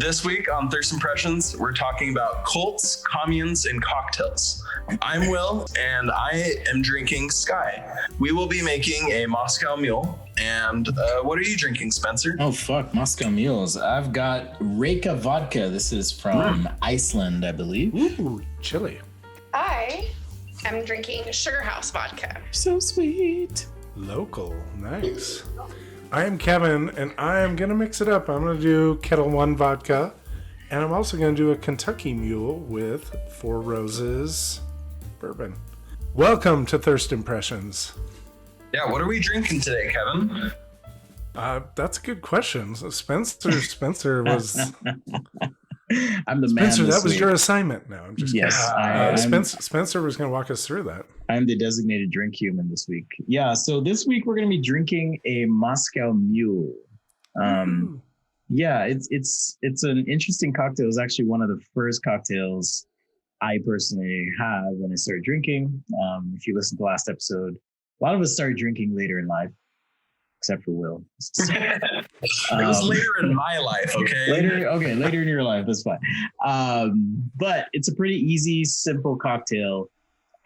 This week on Thirst Impressions, we're talking about cults, communes, and cocktails. I'm Will, and I am drinking Sky. We will be making a Moscow Mule. And what are you drinking, Spencer? Oh, fuck, Moscow Mules. I've got Reka Vodka. This is from Iceland, I believe. Ooh, chili. I am drinking Sugar House Vodka. So sweet. Local, nice. I am Kevin, and I am going to mix it up. I'm going to do Kettle One vodka, and I'm also going to do a Kentucky Mule with Four Roses bourbon. Welcome to Thirst Impressions. Yeah, what are we drinking today, Kevin? That's a good question. So Spencer was... I'm the Spencer, man. that was your assignment. No, I'm just yes, kidding. Spencer was going to walk us through that. I'm the designated drink human this week. Yeah, so this week we're going to be drinking a Moscow Mule. Yeah, it's an interesting cocktail. It's actually one of the first cocktails I personally had when I started drinking. If you listen to the last episode, a lot of us started drinking later in life, except for Will. It was later in my life, okay? Later in your life, that's fine. But it's a pretty easy, simple cocktail.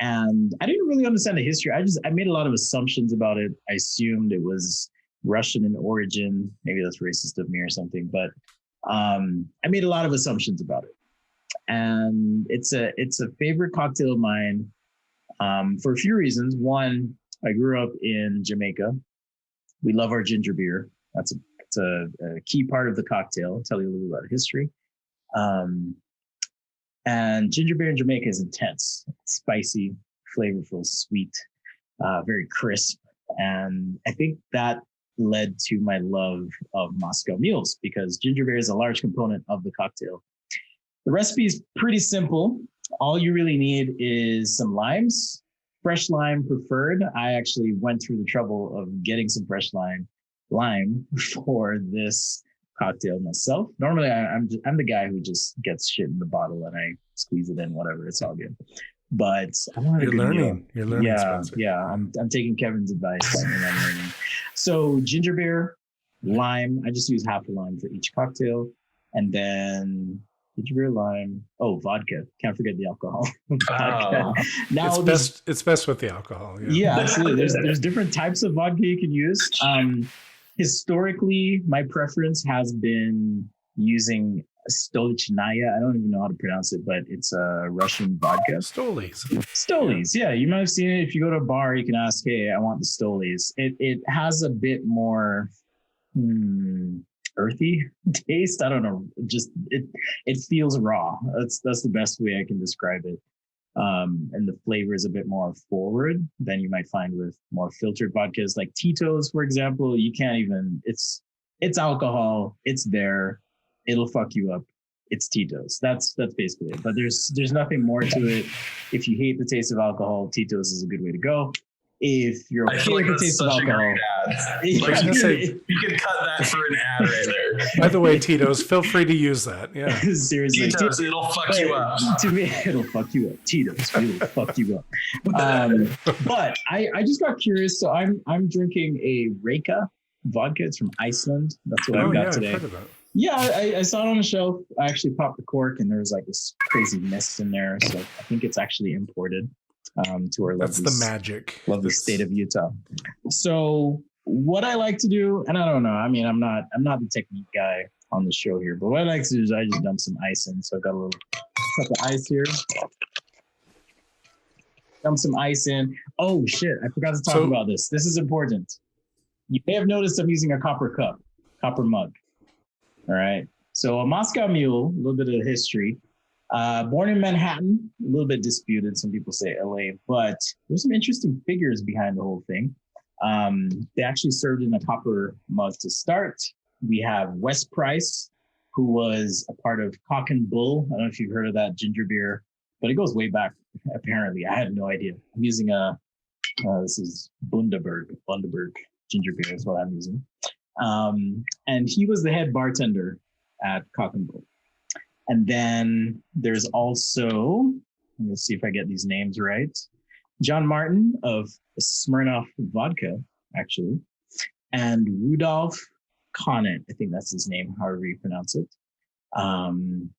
And I didn't really understand the history. I made a lot of assumptions about it. I assumed it was Russian in origin. Maybe that's racist of me or something. But I made a lot of assumptions about it. And it's a favorite cocktail of mine for a few reasons. One, I grew up in Jamaica. We love our ginger beer. That's a key part of the cocktail. I'll tell you a little bit about history. And ginger beer in Jamaica is intense. It's spicy, flavorful, sweet, very crisp. And I think that led to my love of Moscow Mules because ginger beer is a large component of the cocktail. The recipe is pretty simple. All you really need is some limes. Fresh lime preferred. I actually went through the trouble of getting some fresh lime for this cocktail myself. Normally, I'm the guy who just gets shit in the bottle and I squeeze it in, whatever. It's all good. But I wanted You're learning. You're learning. Yeah, Spencer. yeah. I'm taking Kevin's advice and I'm learning. So ginger beer, lime. I just use half a lime for each cocktail, and then ginger beer, lime. Oh, vodka. Can't forget the alcohol. Vodka. Now it's best with the alcohol. Yeah, absolutely. There's different types of vodka you can use. Historically, my preference has been using Stolichnaya. I don't even know how to pronounce it, but it's a Russian vodka. Stolies. Yeah, you might have seen it. If you go to a bar, you can ask, "Hey, I want the Stolies." It has a bit more earthy taste. I don't know. Just it feels raw. That's the best way I can describe it. And the flavor is a bit more forward than you might find with more filtered vodkas like Tito's, for example. You can't even, it's alcohol. It's there. It'll fuck you up. It's Tito's. That's basically it. But there's nothing more to it. If you hate the taste of alcohol, Tito's is a good way to go. If you're okay with the taste of alcohol, you could cut that for an ad right there. By the way, Tito's, feel free to use that. Yeah, seriously, Tito's, it'll fuck you up. To me, it'll fuck you up. Tito's, it'll fuck you up. But I just got curious, so I'm drinking a Reka vodka. It's from Iceland. That's what I've got today. I've heard of that. Yeah, I saw it on the shelf. I actually popped the cork, and there was like this crazy mist in there. So I think it's actually imported. To our lovely state of Utah. So what I like to do, and I don't know, I mean, I'm not the technique guy on the show here, but what I like to do is I just dump some ice in. So I've got a little cup of ice here. Dump some ice in. Oh shit, I forgot to talk about this. This is important. You may have noticed I'm using a copper mug. All right. So a Moscow Mule, a little bit of history. Born in Manhattan, a little bit disputed. Some people say LA, but there's some interesting figures behind the whole thing. They actually served in a copper mug to start. We have Wes Price, who was a part of Cock and Bull. I don't know if you've heard of that ginger beer, but it goes way back, apparently. I had no idea. I'm using this is Bundaberg ginger beer is what I'm using. And he was the head bartender at Cock and Bull. And then there's also, let's see if I get these names right, John Martin of Smirnoff Vodka, actually, and Rudolph Conant, I think that's his name, however you pronounce it. and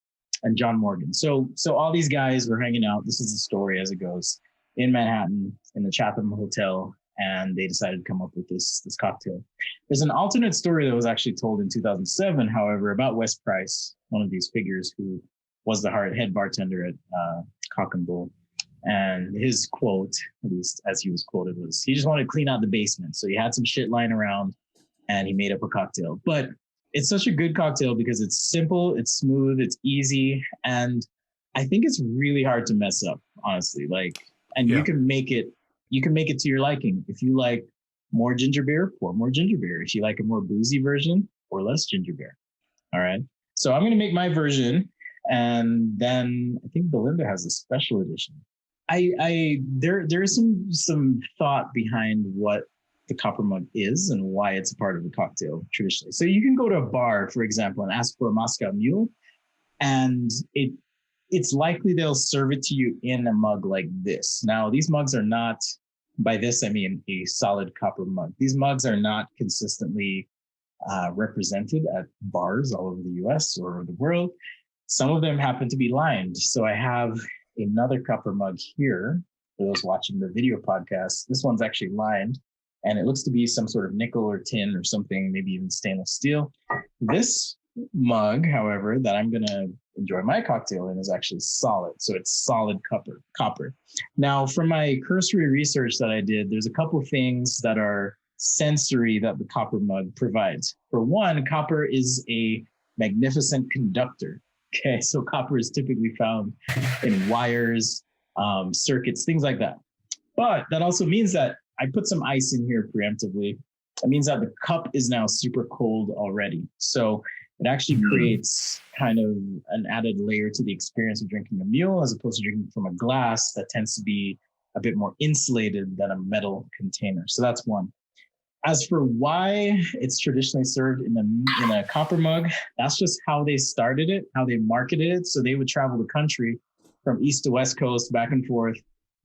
John Morgan. So all these guys were hanging out. This is the story as it goes in Manhattan in the Chatham Hotel, and they decided to come up with this cocktail. There's an alternate story that was actually told in 2007, however, about Wes Price, one of these figures who was the head bartender at Cock and Bull. And his quote, at least as he was quoted, was he just wanted to clean out the basement. So he had some shit lying around and he made up a cocktail. But it's such a good cocktail because it's simple, it's smooth, it's easy. And I think it's really hard to mess up, honestly. You can make it to your liking. If you like more ginger beer, pour more ginger beer. If you like a more boozy version, or less ginger beer. All right. So I'm going to make my version. And then I think Belinda has a special edition. There is some thought behind what the copper mug is and why it's a part of the cocktail traditionally. So you can go to a bar, for example, and ask for a Moscow Mule, and it's likely they'll serve it to you in a mug like this. Now, these mugs are not, by this I mean a solid copper mug. These mugs are not consistently represented at bars all over the US or the world. Some of them happen to be lined. So I have another copper mug here for those watching the video podcast. This one's actually lined, and it looks to be some sort of nickel or tin or something, maybe even stainless steel. This mug, however, that I'm going to enjoy my cocktail in is actually solid. So it's solid copper. Now, from my cursory research that I did, there's a couple things that are sensory that the copper mug provides. For one, copper is a magnificent conductor. Okay, so copper is typically found in wires, circuits, things like that. But that also means that I put some ice in here preemptively. It means that the cup is now super cold already. So it actually creates kind of an added layer to the experience of drinking a mule as opposed to drinking from a glass that tends to be a bit more insulated than a metal container. So that's one. As for why it's traditionally served in a copper mug, that's just how they started it, how they marketed it. So they would travel the country from east to west coast, back and forth.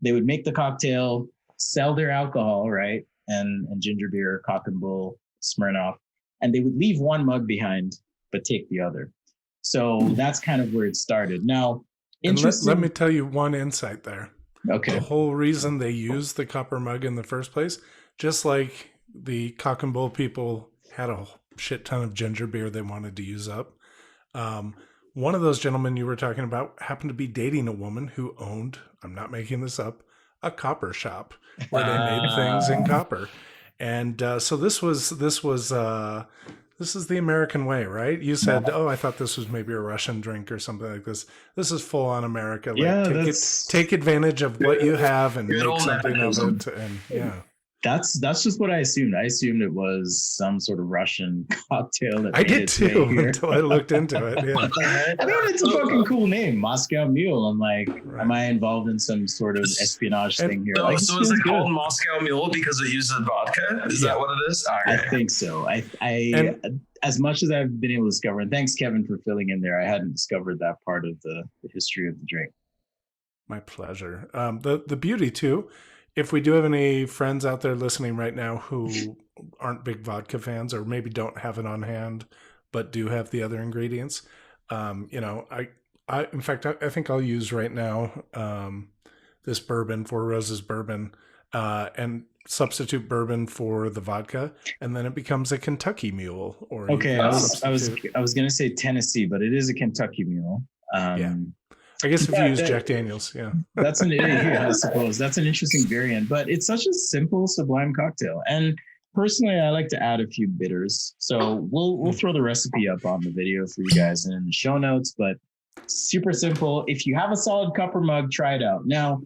They would make the cocktail, sell their alcohol, right? And ginger beer, Cock and Bull, Smirnoff. And they would leave one mug behind, but take the other. So that's kind of where it started. Now, let me tell you one insight there. Okay. The whole reason they used the copper mug in the first place, just like the Cock and Bull people had a shit ton of ginger beer they wanted to use up. One of those gentlemen you were talking about happened to be dating a woman who owned, I'm not making this up, a copper shop where they made things in copper. And so this is the American way, right? You said, "Oh, I thought this was maybe a Russian drink or something like this." This is full on America. Like, take advantage of what you have and make something of it. And yeah. That's just what I assumed. I assumed it was some sort of Russian cocktail. That I did too until I looked into it. Yeah. I mean, it's a fucking cool name, Moscow Mule. I'm like, am I involved in some sort of espionage thing here? So is it called Moscow Mule because it uses vodka? Is that what it is? Okay. I think so. I as much as I've been able to discover, and thanks Kevin for filling in there, I hadn't discovered that part of the history of the drink. My pleasure. The beauty too. If we do have any friends out there listening right now who aren't big vodka fans or maybe don't have it on hand, but do have the other ingredients, I in fact, I think I'll use right now this bourbon, Four Roses bourbon, and substitute bourbon for the vodka, and then it becomes a Kentucky Mule. Or okay, I was gonna say Tennessee, but it is a Kentucky Mule. Yeah. I guess if you use Jack Daniels, yeah. I suppose that's an interesting variant, but it's such a simple, sublime cocktail. And personally, I like to add a few bitters. So we'll throw the recipe up on the video for you guys and in the show notes, but super simple. If you have a solid copper mug, try it out. Now,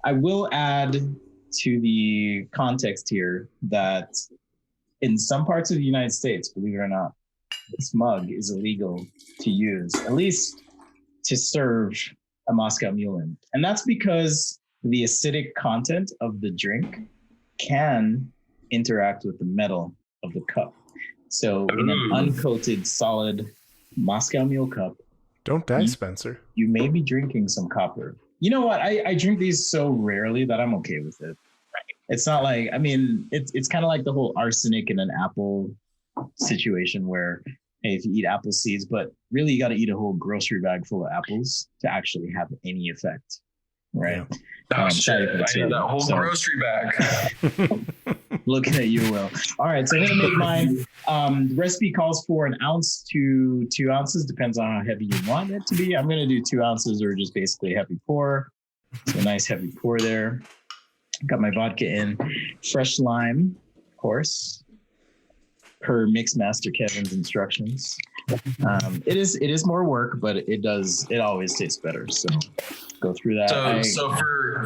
I will add to the context here that in some parts of the United States, believe it or not, this mug is illegal to use, at least to serve a Moscow Mule in. And that's because the acidic content of the drink can interact with the metal of the cup. So in an uncoated, solid Moscow Mule cup, don't die, Spencer. You may be drinking some copper. You know what? I drink these so rarely that I'm okay with it. It's not like, I mean, it's kind of like the whole arsenic in an apple situation where if you eat apple seeds, but really you got to eat a whole grocery bag full of apples to actually have any effect, right? Yeah. Oh, shit. I need that whole grocery bag. Looking at you, Will. All right, so I'm gonna make mine. The recipe calls for 1 ounce to 2 ounces, depends on how heavy you want it to be. I'm gonna do 2 ounces or just basically a heavy pour. So a nice heavy pour there. Got my vodka in, fresh lime, of course, per Mixmaster Kevin's instructions. It is more work, but it always tastes better. So go through that. So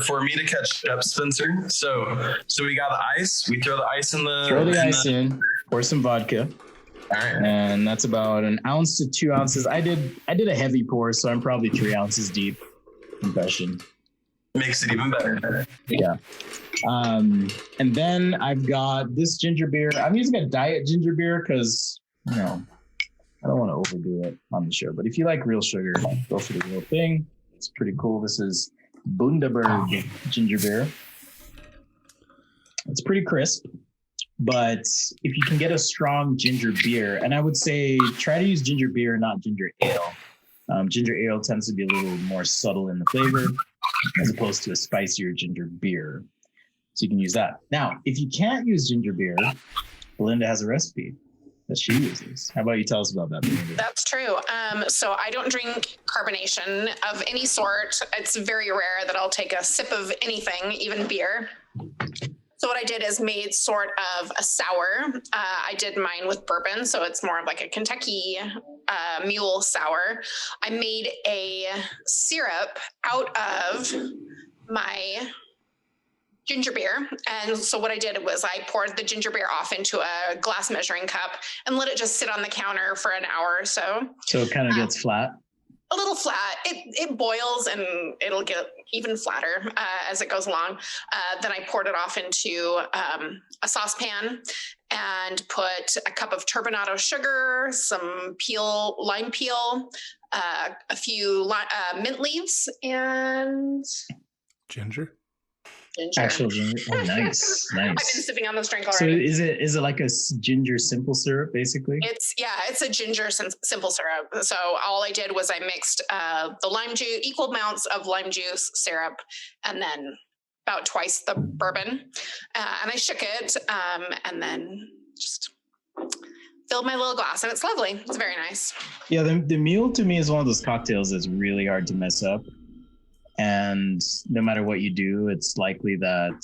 for me to catch up, Spencer. So we got the ice. We throw the ice in the ice in. Pour some vodka. All right. And that's about 1 ounce to 2 ounces. I did a heavy pour, so I'm probably 3 ounces deep. Confession. Makes it even better. Yeah. And then I've got this ginger beer. I'm using a diet ginger beer because, I don't want to overdo it on the show. But if you like real sugar, go for the real thing. It's pretty cool. This is Bundaberg ginger beer. It's pretty crisp. But if you can get a strong ginger beer, and I would say try to use ginger beer, not ginger ale. Ginger ale tends to be a little more subtle in the flavor as opposed to a spicier ginger beer. So you can use that. Now, if you can't use ginger beer, Belinda has a recipe that she uses. How about you tell us about that, Belinda? That's true. So I don't drink carbonation of any sort. It's very rare that I'll take a sip of anything, even beer. So what I did is made sort of a sour. I did mine with bourbon, so it's more of like a Kentucky Mule sour. I made a syrup out of my ginger beer. And so what I did was I poured the ginger beer off into a glass measuring cup and let it just sit on the counter for an hour or so. So it kind of gets flat? A little flat. It boils and it'll get even flatter as it goes along. Then I poured it off into a saucepan and put a cup of turbinado sugar, some lime peel, a few mint leaves, and ginger. Actual ginger. Oh, nice. I've been sipping on this drink So already. is it like a ginger simple syrup, basically? It's a ginger simple syrup. So all I did was I mixed the lime juice, equal amounts of lime juice, syrup, and then about twice the bourbon. And I shook it and then just filled my little glass, and it's lovely. It's very nice. Yeah, the Mule to me is one of those cocktails that's really hard to mess up. And no matter what you do, it's likely that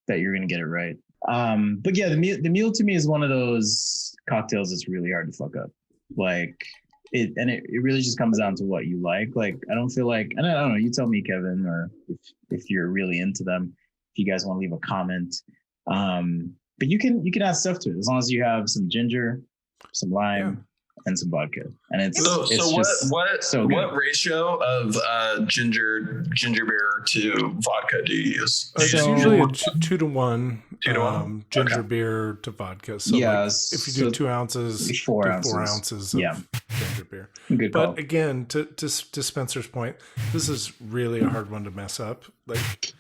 you're going to get it right. But yeah, the Mule to me is one of those cocktails that's really hard to fuck up. Like it really just comes down to what you like. Like, I don't feel like, and I don't know, you tell me, Kevin, or if you're really into them, if you guys want to leave a comment. But you can add stuff to it as long as you have some ginger, some lime, and some vodka, and it's what ratio of ginger beer to vodka do you use? It's usually a 2 to 1. 2 to 1. Ginger beer to vodka. So if you do 2 ounces, 4 ounces of ginger beer. Good call. But again, to Spencer's point, this is really a hard one to mess up. Like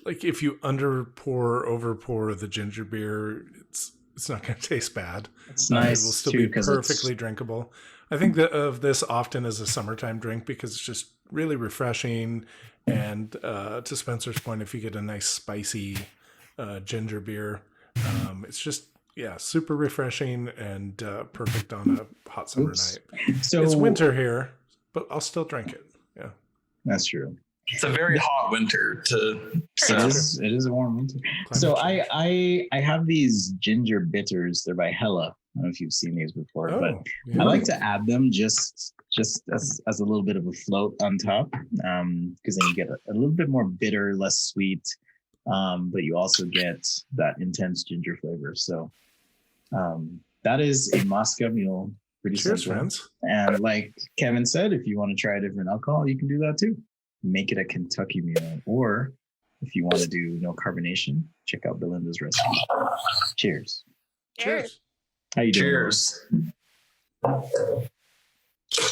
if you over pour the ginger beer, it's not going to taste bad. It's nice. It will still be perfectly drinkable. I think of this often as a summertime drink because it's just really refreshing. And to Spencer's point, if you get a nice spicy ginger beer, it's just, super refreshing and perfect on a hot summer night. So it's winter here, but I'll still drink it. Yeah, that's true. It's a very hot winter It is a warm winter. So I have these ginger bitters. They're by Hella. I don't know if you've seen these before, but I like to add them just as a little bit of a float on top, because then you get a little bit more bitter, less sweet, but you also get that intense ginger flavor. So that is a Moscow Mule. Pretty Cheers, simple. Friends. And like Kevin said, if you want to try a different alcohol, you can do that too. Make it a Kentucky Mule, or if you want to do no carbonation, check out Belinda's recipe. Cheers. Cheers. How you doing? Cheers.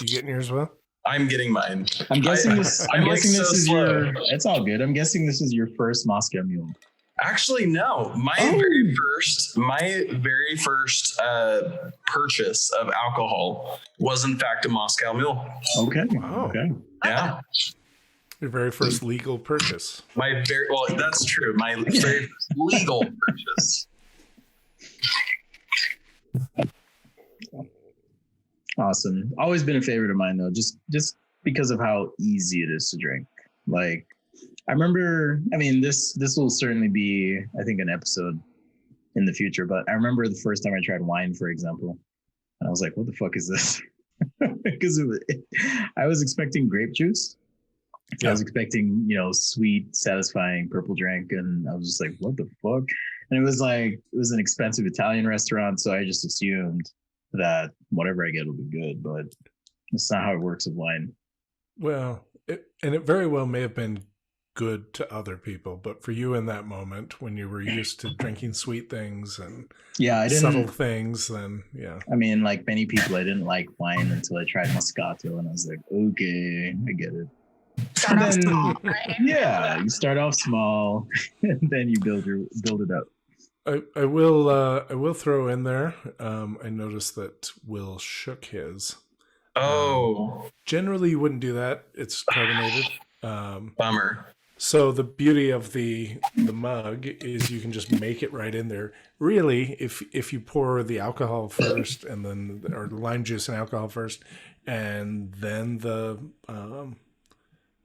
You getting yours, Will? I'm getting mine. I'm guessing this. I'm guessing this is slow. your. It's all good. I'm guessing this is your first Moscow Mule. Actually, no. My very first purchase of alcohol was in fact a Moscow Mule. Okay. Wow. Okay. Yeah. Your very first legal purchase. That's true. My very first legal purchase. Awesome. Always been a favorite of mine though, just because of how easy it is to drink. Like, I remember, I mean, this will certainly be, I think, an episode in the future, but I remember the first time I tried wine, for example, and I was like, what the fuck is this? Because I was expecting grape juice. Yeah. I was expecting, sweet, satisfying purple drink, and I was just like, what the fuck? And it was an expensive Italian restaurant, so I just assumed that whatever I get will be good, but it's not how it works with wine. Well, it very well may have been good to other people, but for you in that moment when you were used to drinking sweet things and subtle things, then I mean, like many people, I didn't like wine until I tried Moscato, and I was like, okay, I get it. Start off small, right? Yeah, you start off small, and then you build it up. I will throw in there. I noticed that Will shook his. Oh, generally you wouldn't do that. It's carbonated. Bummer. So the beauty of the mug is you can just make it right in there. Really, if you pour the alcohol first or the lime juice and alcohol first, and then the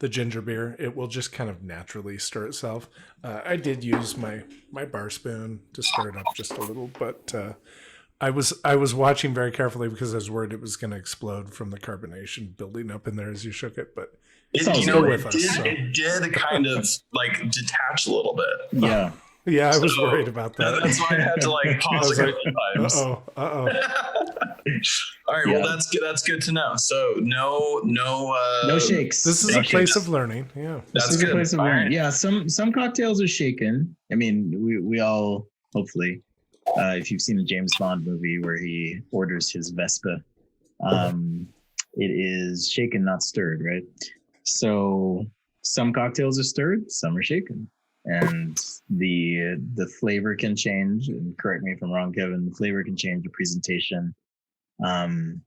ginger beer, it will just kind of naturally stir itself. I did use my bar spoon to stir it up just a little, but I was watching very carefully because I was worried it was going to explode from the carbonation building up in there as you shook it. But it did kind of like detach a little bit. Yeah. Yeah, I was worried about that. That's why I had to like pause a couple times. Uh-oh. All right, well that's good to know. So no shakes. This is a place of learning. Yeah, this is a place of learning. Yeah, some cocktails are shaken. I mean, we all hopefully, if you've seen the James Bond movie where he orders his Vespa, it is shaken, not stirred, right? So some cocktails are stirred, some are shaken. And the flavor can change, and correct me if I'm wrong, Kevin, the flavor can change the presentation. And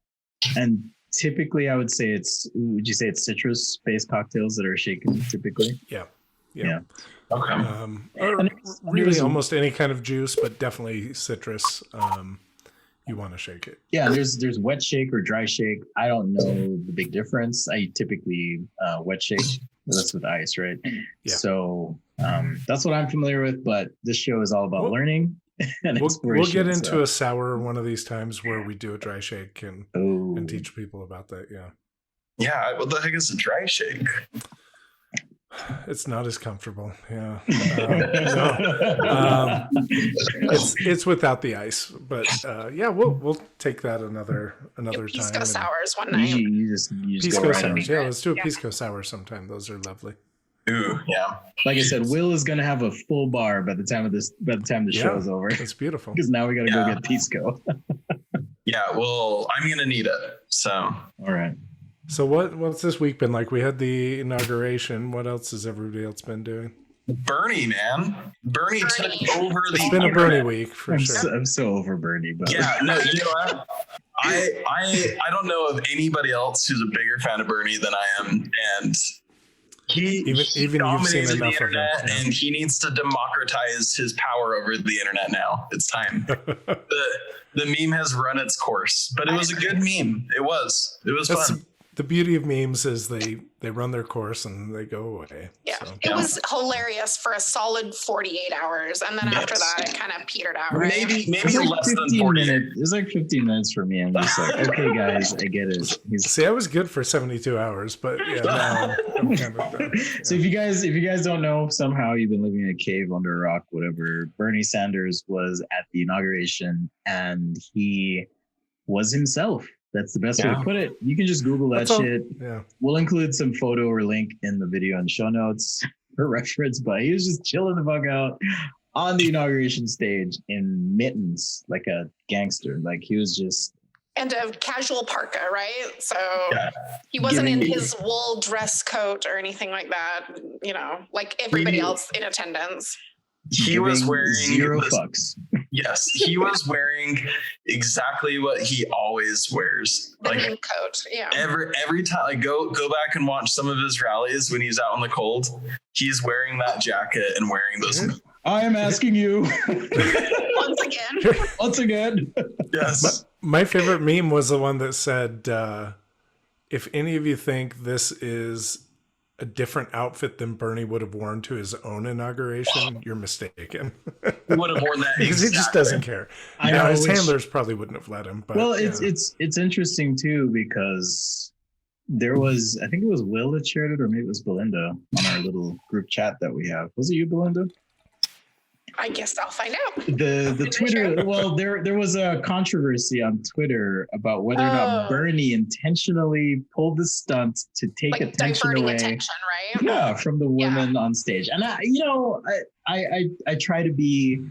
typically would you say it's citrus-based cocktails that are shaken typically? Yeah. Okay. Or really almost any kind of juice, but definitely citrus. You want to shake it. Yeah, there's wet shake or dry shake. I don't know the big difference. I typically wet shake. That's with ice, right? Yeah. So that's what I'm familiar with, but this show is all about learning and exploration. We'll get into a sour one of these times where we do a dry shake and teach people about that. Yeah. Yeah. What the heck is a dry shake? It's not as comfortable. Yeah. It's without the ice, but we'll take that another time. Pisco sours one night. You just Pisco go right sours. on. Yeah, let's do a pisco sour sometime. Those are lovely. Ooh, yeah. Like I said, Will is gonna have a full bar by the time the show is over. It's beautiful. Because now we gotta go get Pisco. Yeah, well, I'm gonna need it. So all right. So what's this week been like? We had the inauguration. What else has everybody else been doing? Bernie, man. Bernie took over the. It's been a Bernie week for sure. I'm so over Bernie, but yeah, no, you know what? I don't know of anybody else who's a bigger fan of Bernie than I am, and he dominated the internet, and he needs to democratize his power over the internet now. It's time. The meme has run its course, but it was a good meme. It was fun. The beauty of memes is they run their course and they go away. Yeah, it was hilarious for a solid 48 hours, and then after that, it kind of petered out. Right? Maybe less than 40 minutes. It was like 15 minutes for me. I'm just like, okay, guys, I get it. See, I was good for 72 hours, but now I'm kind of done. Yeah. So if you guys don't know, somehow you've been living in a cave under a rock, whatever. Bernie Sanders was at the inauguration, and he was himself. That's the best way to put it. You can just Google that shit. Yeah. We'll include some photo or link in the video and show notes for reference, but he was just chilling the fuck out on the inauguration stage in mittens like a gangster. Like he was just... And a casual parka, right? So he wasn't in his wool dress coat or anything like that, like everybody else in attendance. He was wearing zero fucks. Yes, he was wearing exactly what he always wears. The Like mink coat. Yeah. every time I go back and watch some of his rallies when he's out in the cold, he's wearing that jacket and wearing those. I am asking you Once again. Yes. My favorite meme was the one that said, if any of you think this is a different outfit than Bernie would have worn to his own inauguration, you're mistaken. He would have worn that Because he just doesn't care. I know, His handlers probably wouldn't have let him. But, well, it's interesting too, because there was, I think it was Will that shared it, or maybe it was Belinda on our little group chat that we have. Was it you, Belinda? I guess I'll find out. The Twitter, well, there was a controversy on Twitter about whether or not Bernie intentionally pulled the stunt to take Like attention diverting away. attention, right? Yeah, from the women on stage. And I try to be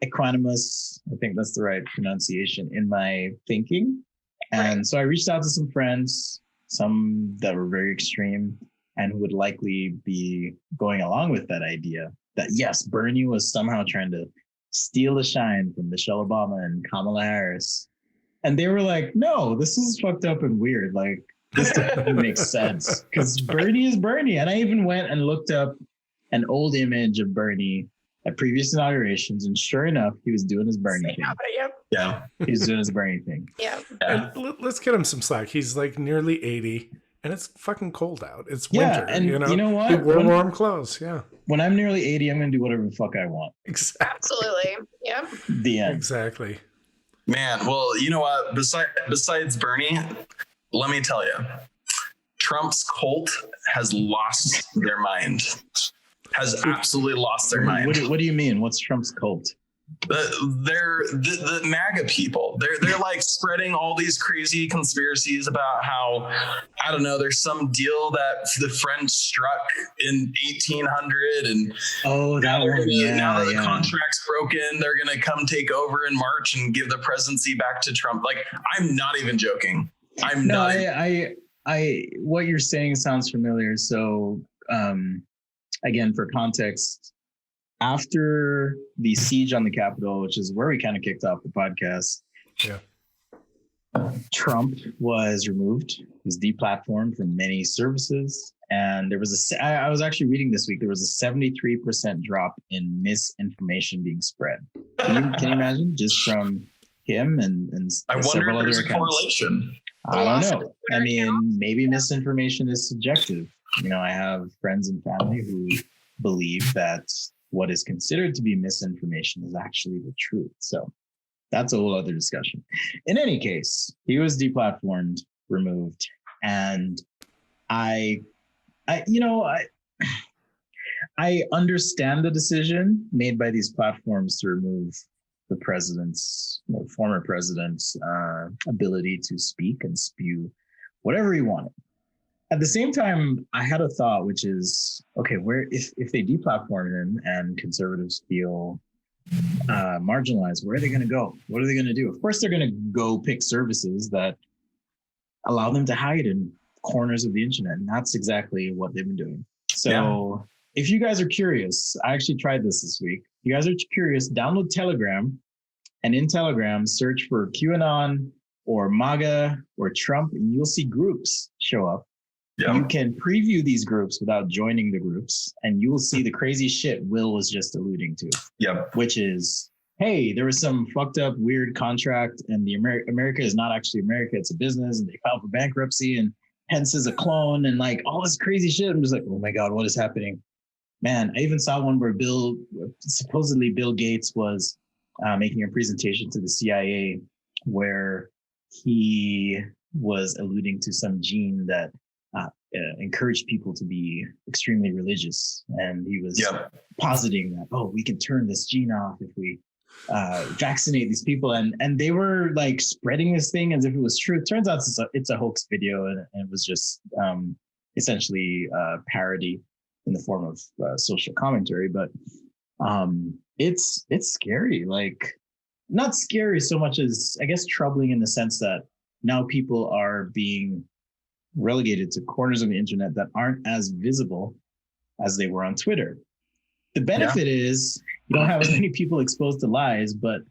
equanimous. I think that's the right pronunciation in my thinking. And so I reached out to some friends, some that were very extreme and who would likely be going along with that idea that yes, Bernie was somehow trying to steal the shine from Michelle Obama and Kamala Harris. And they were like, no, this is fucked up and weird. Like, this doesn't make sense because Bernie is Bernie. And I even went and looked up an old image of Bernie at previous inaugurations. And sure enough, he was doing his Bernie thing. Yeah. He was doing his Bernie thing. Yeah. And let's get him some slack. He's like nearly 80 and it's fucking cold out. It's winter. And you know what? He wore warm clothes. Yeah. When I'm nearly 80, I'm going to do whatever the fuck I want. Exactly. Absolutely. Yep. The end. Exactly. Man, well, you know what? Besides Bernie, let me tell you, Trump's cult has lost their mind. Has absolutely lost their mind. What do you mean? What's Trump's cult? The MAGA people. They're like spreading all these crazy conspiracies about how, I don't know, there's some deal that the French struck in 1800 and now that the contract's broken, they're gonna come take over in March and give the presidency back to Trump. Like, I'm not even joking. What you're saying sounds familiar. So again, for context, after the siege on the Capitol, which is where we kind of kicked off the podcast, Trump was removed, he was deplatformed from many services. And there was I was actually reading this week, there was a 73% drop in misinformation being spread. Can you imagine? Just from him and I wonder several if there's other a accounts. correlation. I don't know. I mean, maybe misinformation is subjective. You know, I have friends and family who believe that what is considered to be misinformation is actually the truth. So that's a whole other discussion. In any case, he was deplatformed, removed, and I understand the decision made by these platforms to remove the former president's ability to speak and spew whatever he wanted. At the same time, I had a thought, which is, okay, where if they deplatform him and conservatives feel marginalized, where are they going to go? What are they going to do? Of course, they're going to go pick services that allow them to hide in corners of the internet. And that's exactly what they've been doing. So if you guys are curious, I actually tried this week. If you guys are curious, download Telegram, and in Telegram, search for QAnon or MAGA or Trump, and you'll see groups show up. Yeah. You can preview these groups without joining the groups, and you will see the crazy shit Will was just alluding to. Yep. Which is, hey, there was some fucked up, weird contract, and the America is not actually America; it's a business, and they filed for bankruptcy, and Pence is a clone, and like all this crazy shit. I'm just like, oh my god, what is happening? Man, I even saw one where supposedly Bill Gates was making a presentation to the CIA, where he was alluding to some gene that encouraged people to be extremely religious. And he was positing that, oh, we can turn this gene off if we vaccinate these people. And they were like spreading this thing as if it was true. It turns out it's a hoax video, and it was just essentially parody in the form of social commentary. But it's scary. Like, not scary so much as, I guess, troubling in the sense that now people are being relegated to corners of the internet that aren't as visible as they were on Twitter. The benefit is you don't have as many people exposed to lies, but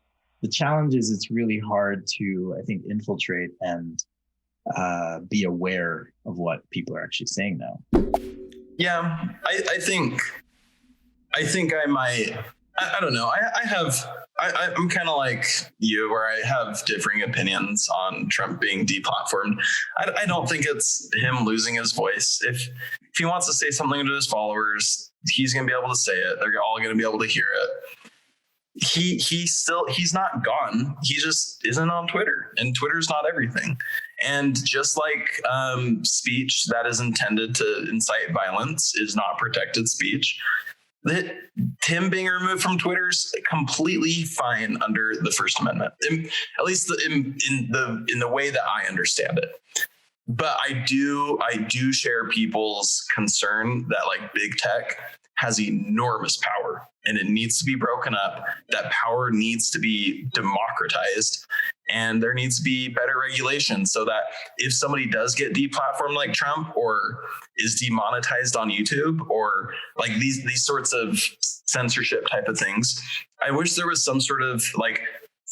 the challenge is it's really hard to, I think, infiltrate and be aware of what people are actually saying now. Yeah, I think I might. I don't know. I'm kind of like you, where I have differing opinions on Trump being deplatformed. I don't think it's him losing his voice. If he wants to say something to his followers, he's going to be able to say it. They're all going to be able to hear it. He's not gone. He just isn't on Twitter, and Twitter's not everything. And just like speech that is intended to incite violence is not protected speech, that him being removed from Twitter is completely fine under the First Amendment, at least in the way that I understand it. But I do share people's concern that like big tech has enormous power and it needs to be broken up. That power needs to be democratized, and there needs to be better regulation so that if somebody does get deplatformed like Trump, or is demonetized on YouTube, or like these sorts of censorship type of things, I wish there was some sort of like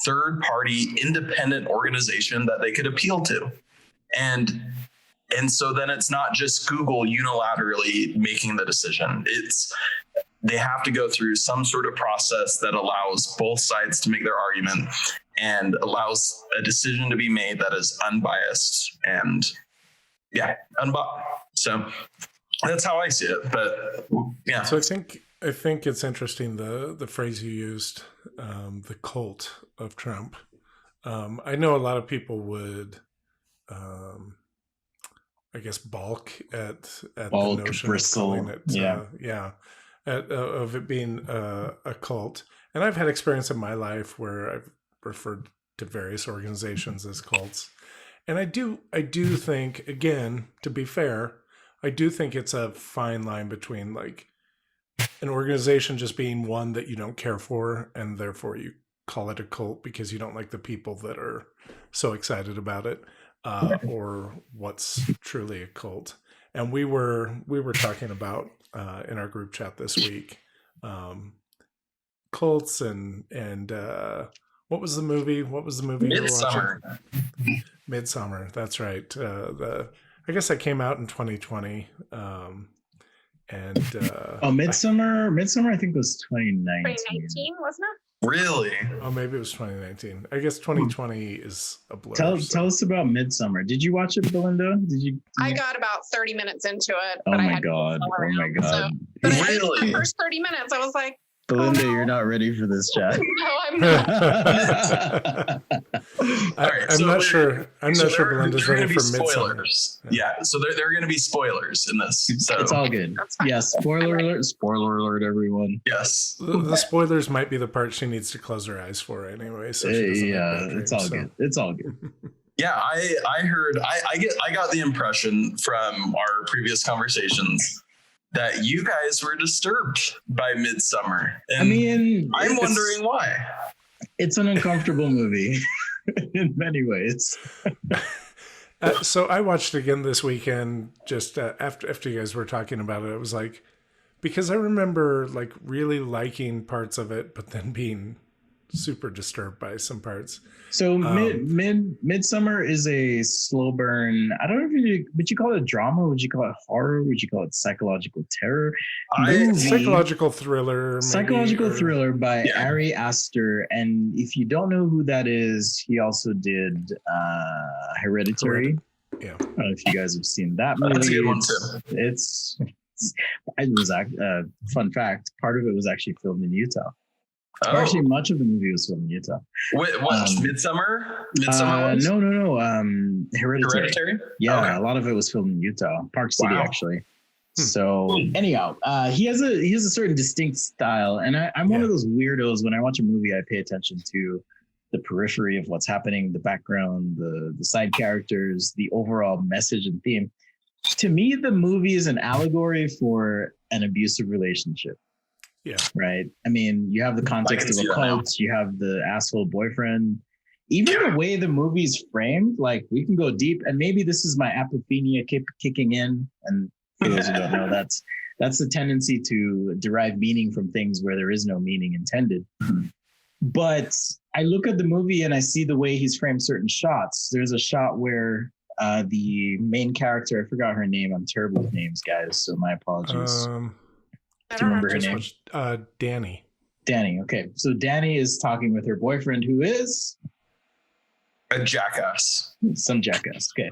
third party independent organization that they could appeal to. And so then it's not just Google unilaterally making the decision. They have to go through some sort of process that allows both sides to make their argument and allows a decision to be made that is unbiased and so that's how I see it. But yeah. So I think it's interesting the phrase you used, the cult of Trump. I know a lot of people would I guess balk at the notion of calling it of it being a cult. And I've had experience in my life where I've referred to various organizations as cults. And I do think, again, to be fair, I do think it's a fine line between like an organization just being one that you don't care for, and therefore you call it a cult because you don't like the people that are so excited about it, or what's truly a cult. And we were talking about in our group chat this week, cults and what was the movie? Midsummer. Midsummer. That's right. I guess that came out in 2020. Midsummer. I think was 2019. 2019, wasn't it? Really? Oh, maybe it was 2019. I guess 2020 is a blur. Tell us about Midsummer. Did you watch it, Belinda? I got about 30 minutes into it. Oh but I my had god! Oh my god! But Really? the first 30 minutes, I was like, Belinda, oh, no. You're not ready for this chat. No, I'm not. I'm not sure Belinda's ready for Midsummer. Yeah, so there are going to be spoilers in this. So It's all good. Yes, spoiler alert! Spoiler alert, everyone. yes, The spoilers might be the part she needs to close her eyes for anyway. So she doesn't have bad it's all dreams, good. It's all good. yeah. I heard. I got the impression from our previous conversations that you guys were disturbed by Midsummer. And I mean, I'm wondering why. It's an uncomfortable movie in many ways. So I watched it again this weekend, just after you guys were talking about it. It was like, because I remember like really liking parts of it, but then being super disturbed by some parts. So Midsummer is a slow burn. I don't know if would you call it drama? Would you call it horror? Would you call it psychological terror? Psychological thriller. Psychological thriller by Ari Aster. And if you don't know who that is, he also did Hereditary. Yeah. I don't know if you guys have seen that movie. That's a good one too. It was fun fact. Part of it was actually filmed in Utah. Oh. Actually, much of the movie was filmed in Utah. What? Midsummer? Midsummer was? No. Hereditary. Yeah, Okay. A lot of it was filmed in Utah, Park City, actually. So anyhow, he has a certain distinct style, and I'm one of those weirdos. When I watch a movie, I pay attention to the periphery of what's happening, the background, the side characters, the overall message and theme. To me, the movie is an allegory for an abusive relationship. Yeah. Right. I mean, you have the context of a cult, you have the asshole boyfriend, even the way the movie's framed, like we can go deep, and maybe this is my apophenia kicking in. And for those who don't know, that's That's the tendency to derive meaning from things where there is no meaning intended. But I look at the movie and I see the way he's framed certain shots. There's a shot where the main character, I forgot her name. I'm terrible with names, guys, so my apologies. Do you remember her name? Danny. Danny. Okay, so Danny is talking with her boyfriend, who is a jackass. Some jackass. Okay,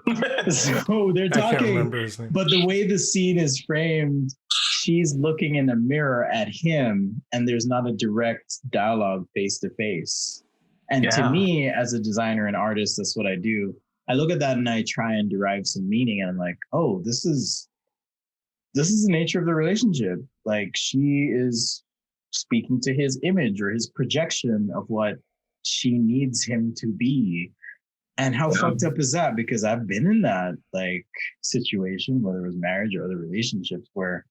so they're I can't talking, remember his name. but the way the scene is framed, she's looking in a mirror at him, and there's not a direct dialogue face to face. And to me, as a designer and artist, that's what I do. I look at that and I try and derive some meaning, and I'm like, oh, this is the nature of the relationship. Like, she is speaking to his image or his projection of what she needs him to be. And how fucked up is that? Because I've been in that like situation, whether it was marriage or other relationships, where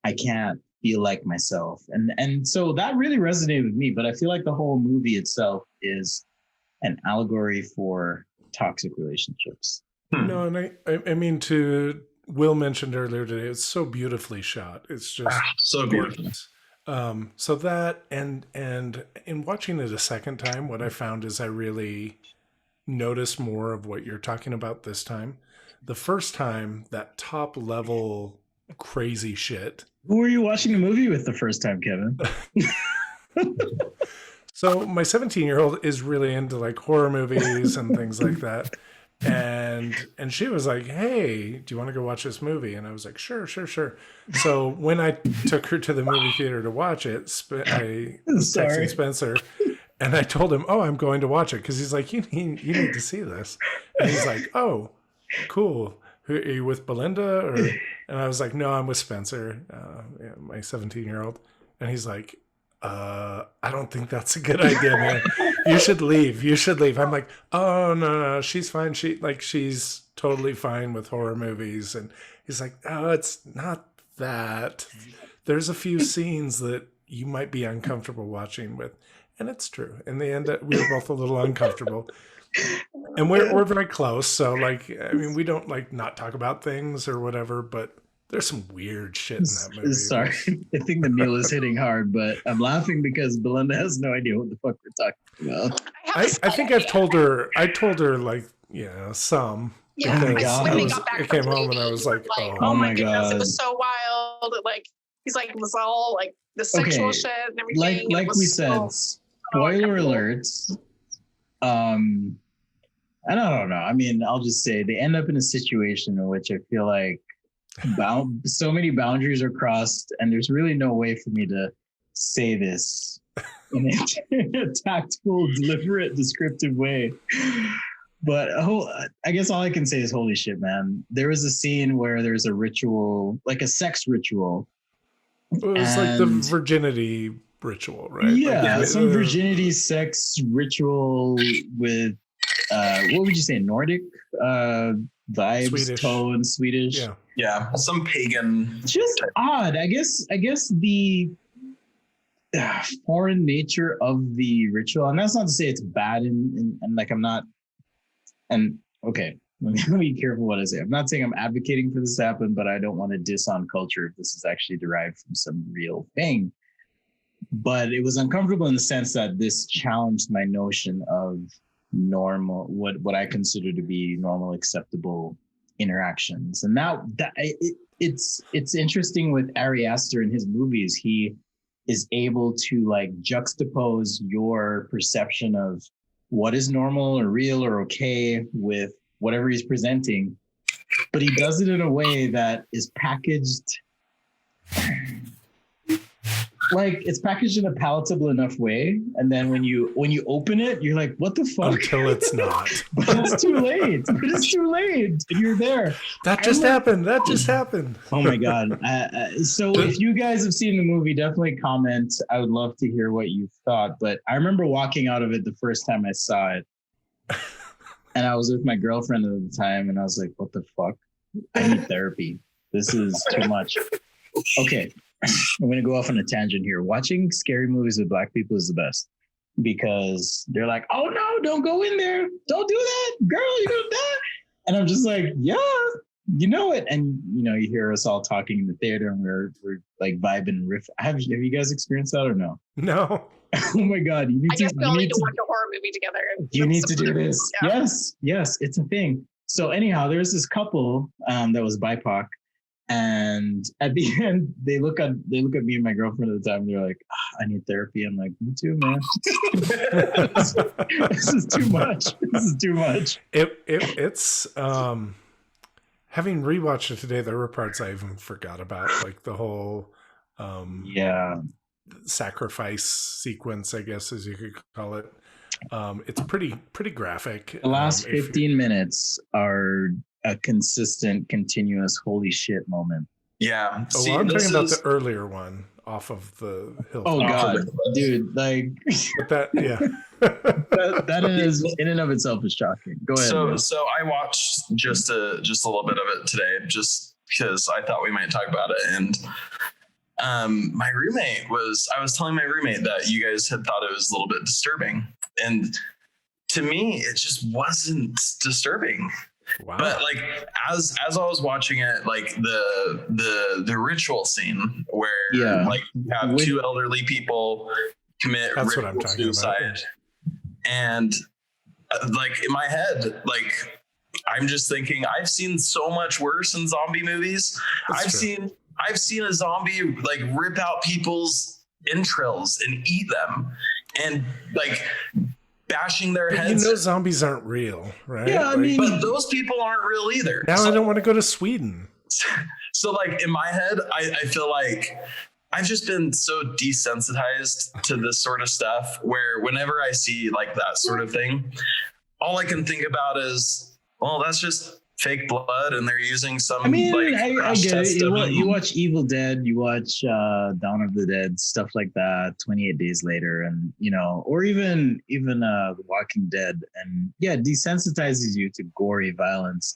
I can't feel like myself. And so that really resonated with me. But I feel like the whole movie itself is an allegory for toxic relationships. No, and I mean, to Will mentioned earlier today, it's so beautifully shot. It's just so gorgeous. So that and in watching it a second time, what I found is I really noticed more of what you're talking about this time. The first time, that top level crazy shit. Who were you watching the movie with the first time, Kevin? So my 17-year-old is really into like horror movies and things like that. And she was like, hey, do you want to go watch this movie? And I was like, sure. So when I took her to the movie theater to watch it, I was texting Spencer and I told him, oh, I'm going to watch it. Because he's like, you need to see this. And he's like, oh, cool. Are you with Belinda? And I was like, no, I'm with Spencer, my 17-year-old. And he's like, I don't think that's a good idea, man. You should leave. I'm like, oh, no, she's fine. She's totally fine with horror movies. And he's like, oh, it's not that. There's a few scenes that you might be uncomfortable watching with. And it's true. In the end, we were both a little uncomfortable. And we're very close. So, like, I mean, we don't, like, not talk about things or whatever, but there's some weird shit in that movie. Sorry, I think the Mule is hitting hard, but I'm laughing because Belinda has no idea what the fuck we're talking about. I think I've told her. I told her like some. Yeah, Oh my God. I came home and I was like, oh my goodness, it was so wild. Like he's like, it was all like the sexual shit and everything. Like we said, spoiler alerts. And I don't know. I mean, I'll just say they end up in a situation in which I feel like so many boundaries are crossed, and there's really no way for me to say this in a tactful, deliberate, descriptive way. But I guess all I can say is holy shit, man. There was a scene where there's a ritual, like a sex ritual. It was like the virginity ritual, right? Yeah, like, some virginity sex ritual with what would you say, Nordic vibes, Swedish. tone, Swedish. Yeah, some pagan. Just odd. I guess the foreign nature of the ritual, and that's not to say it's bad, and like I'm not. And okay, let me be careful what I say. I'm not saying I'm advocating for this to happen, but I don't want to diss on culture if this is actually derived from some real thing. But it was uncomfortable in the sense that this challenged my notion of normal, what I consider to be normal, acceptable interactions. And it's interesting with Ari Aster in his movies. He is able to like juxtapose your perception of what is normal or real or okay with whatever he's presenting, but he does it in a way that is packaged like it's packaged in a palatable enough way, and then when you open it, you're like, "What the fuck?" Until it's not. But it's too late. It's too late. And you're there. That just happened. Oh my god! So if you guys have seen the movie, definitely comment. I would love to hear what you thought. But I remember walking out of it the first time I saw it, and I was with my girlfriend at the time, and I was like, "What the fuck? I need therapy. This is too much." Okay. I'm going to go off on a tangent here. Watching scary movies with black people is the best because they're like, oh no, don't go in there. Don't do that. Girl, you're going to die. And I'm just like, yeah, You know it, and you hear us all talking in the theater, and we're like vibing and riff. Have you guys experienced that or no? No. Oh my God! I guess we all need to watch a horror movie together. You need to do this. Yeah. Yes, it's a thing. So anyhow, there's this couple that was BIPOC, and at the end, they look at me and my girlfriend at the time. They're like, "I need therapy." I'm like, "Me too, man." This is too much. This is too much. It's having rewatched it today, there were parts I even forgot about, like the whole sacrifice sequence, I guess, as you could call it. It's pretty graphic. The last 15 minutes are a consistent, continuous holy shit moment. Yeah. See, I'm talking about the earlier one off of the hill. Oh God, dude! Like that, yeah. that is in and of itself is shocking. Go ahead. So I watched just a little bit of it today, just because I thought we might talk about it. And I was telling my roommate that you guys had thought it was a little bit disturbing, and to me, it just wasn't disturbing. Wow. But like as I was watching it, like the ritual scene where like you have two elderly people commit ritual suicide, and like in my head, like I'm just thinking I've seen so much worse in zombie movies. I've seen a zombie like rip out people's entrails and eat them, and like bashing their heads. Zombies aren't real, right? Yeah, I mean, but those people aren't real either. Now I don't want to go to Sweden. So like in my head, I feel like I've just been so desensitized to this sort of stuff where whenever I see like that sort of thing, all I can think about is, well, that's just fake blood and they're using some. I mean, like, I get it. You watch Evil Dead, you watch Dawn of the Dead, stuff like that, 28 Days Later, and or even The Walking Dead, and yeah, it desensitizes you to gory violence.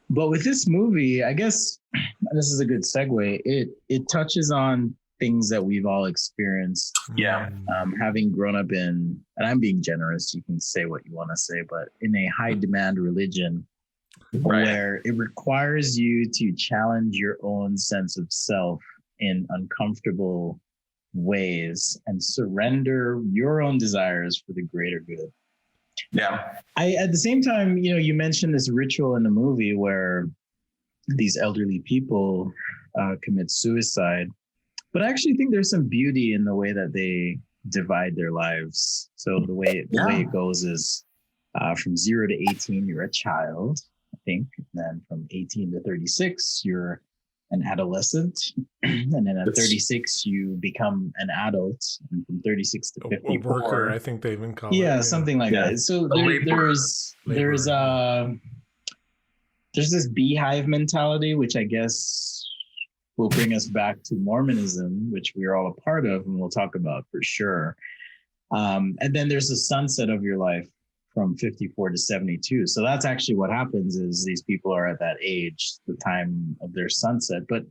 But with this movie, I guess this is a good segue. It touches on things that we've all experienced. Yeah. Having grown up in, and I'm being generous, you can say what you want to say, but in a high demand religion, where it requires you to challenge your own sense of self in uncomfortable ways and surrender your own desires for the greater good. Yeah. At the same time, you mentioned this ritual in the movie where these elderly people commit suicide, but I actually think there's some beauty in the way that they divide their lives. So the way it goes is from 0 to 18, you're a child, I think. And then from 18 to 36, you're an adolescent. And then at 36, you become an adult. And from 36 to 54. A worker, I think they even call it. Yeah, something like that. So there's this beehive mentality, which I guess will bring us back to Mormonism, which we are all a part of, and we'll talk about for sure. And then there's the sunset of your life from 54 to 72. So that's actually what happens is these people are at that age, the time of their sunset. But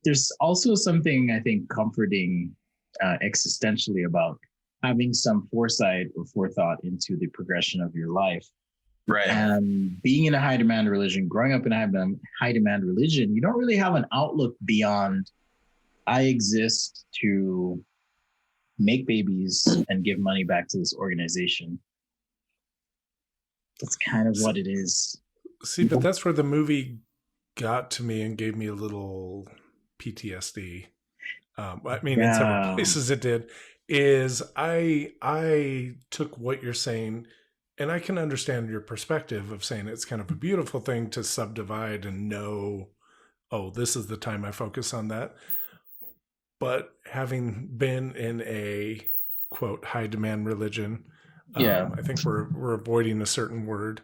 there's also something, I think, comforting existentially about having some foresight or forethought into the progression of your life. Right. And being in a high demand religion, growing up in a high demand religion, you don't really have an outlook beyond I exist to make babies and give money back to this organization. That's kind of what it is. See, but that's where the movie got to me and gave me a little PTSD. I mean, in several places it did. Is I took what you're saying, and I can understand your perspective of saying it's kind of a beautiful thing to subdivide and know, oh, this is the time I focus on that. But having been in a quote high demand religion, I think we're avoiding a certain word,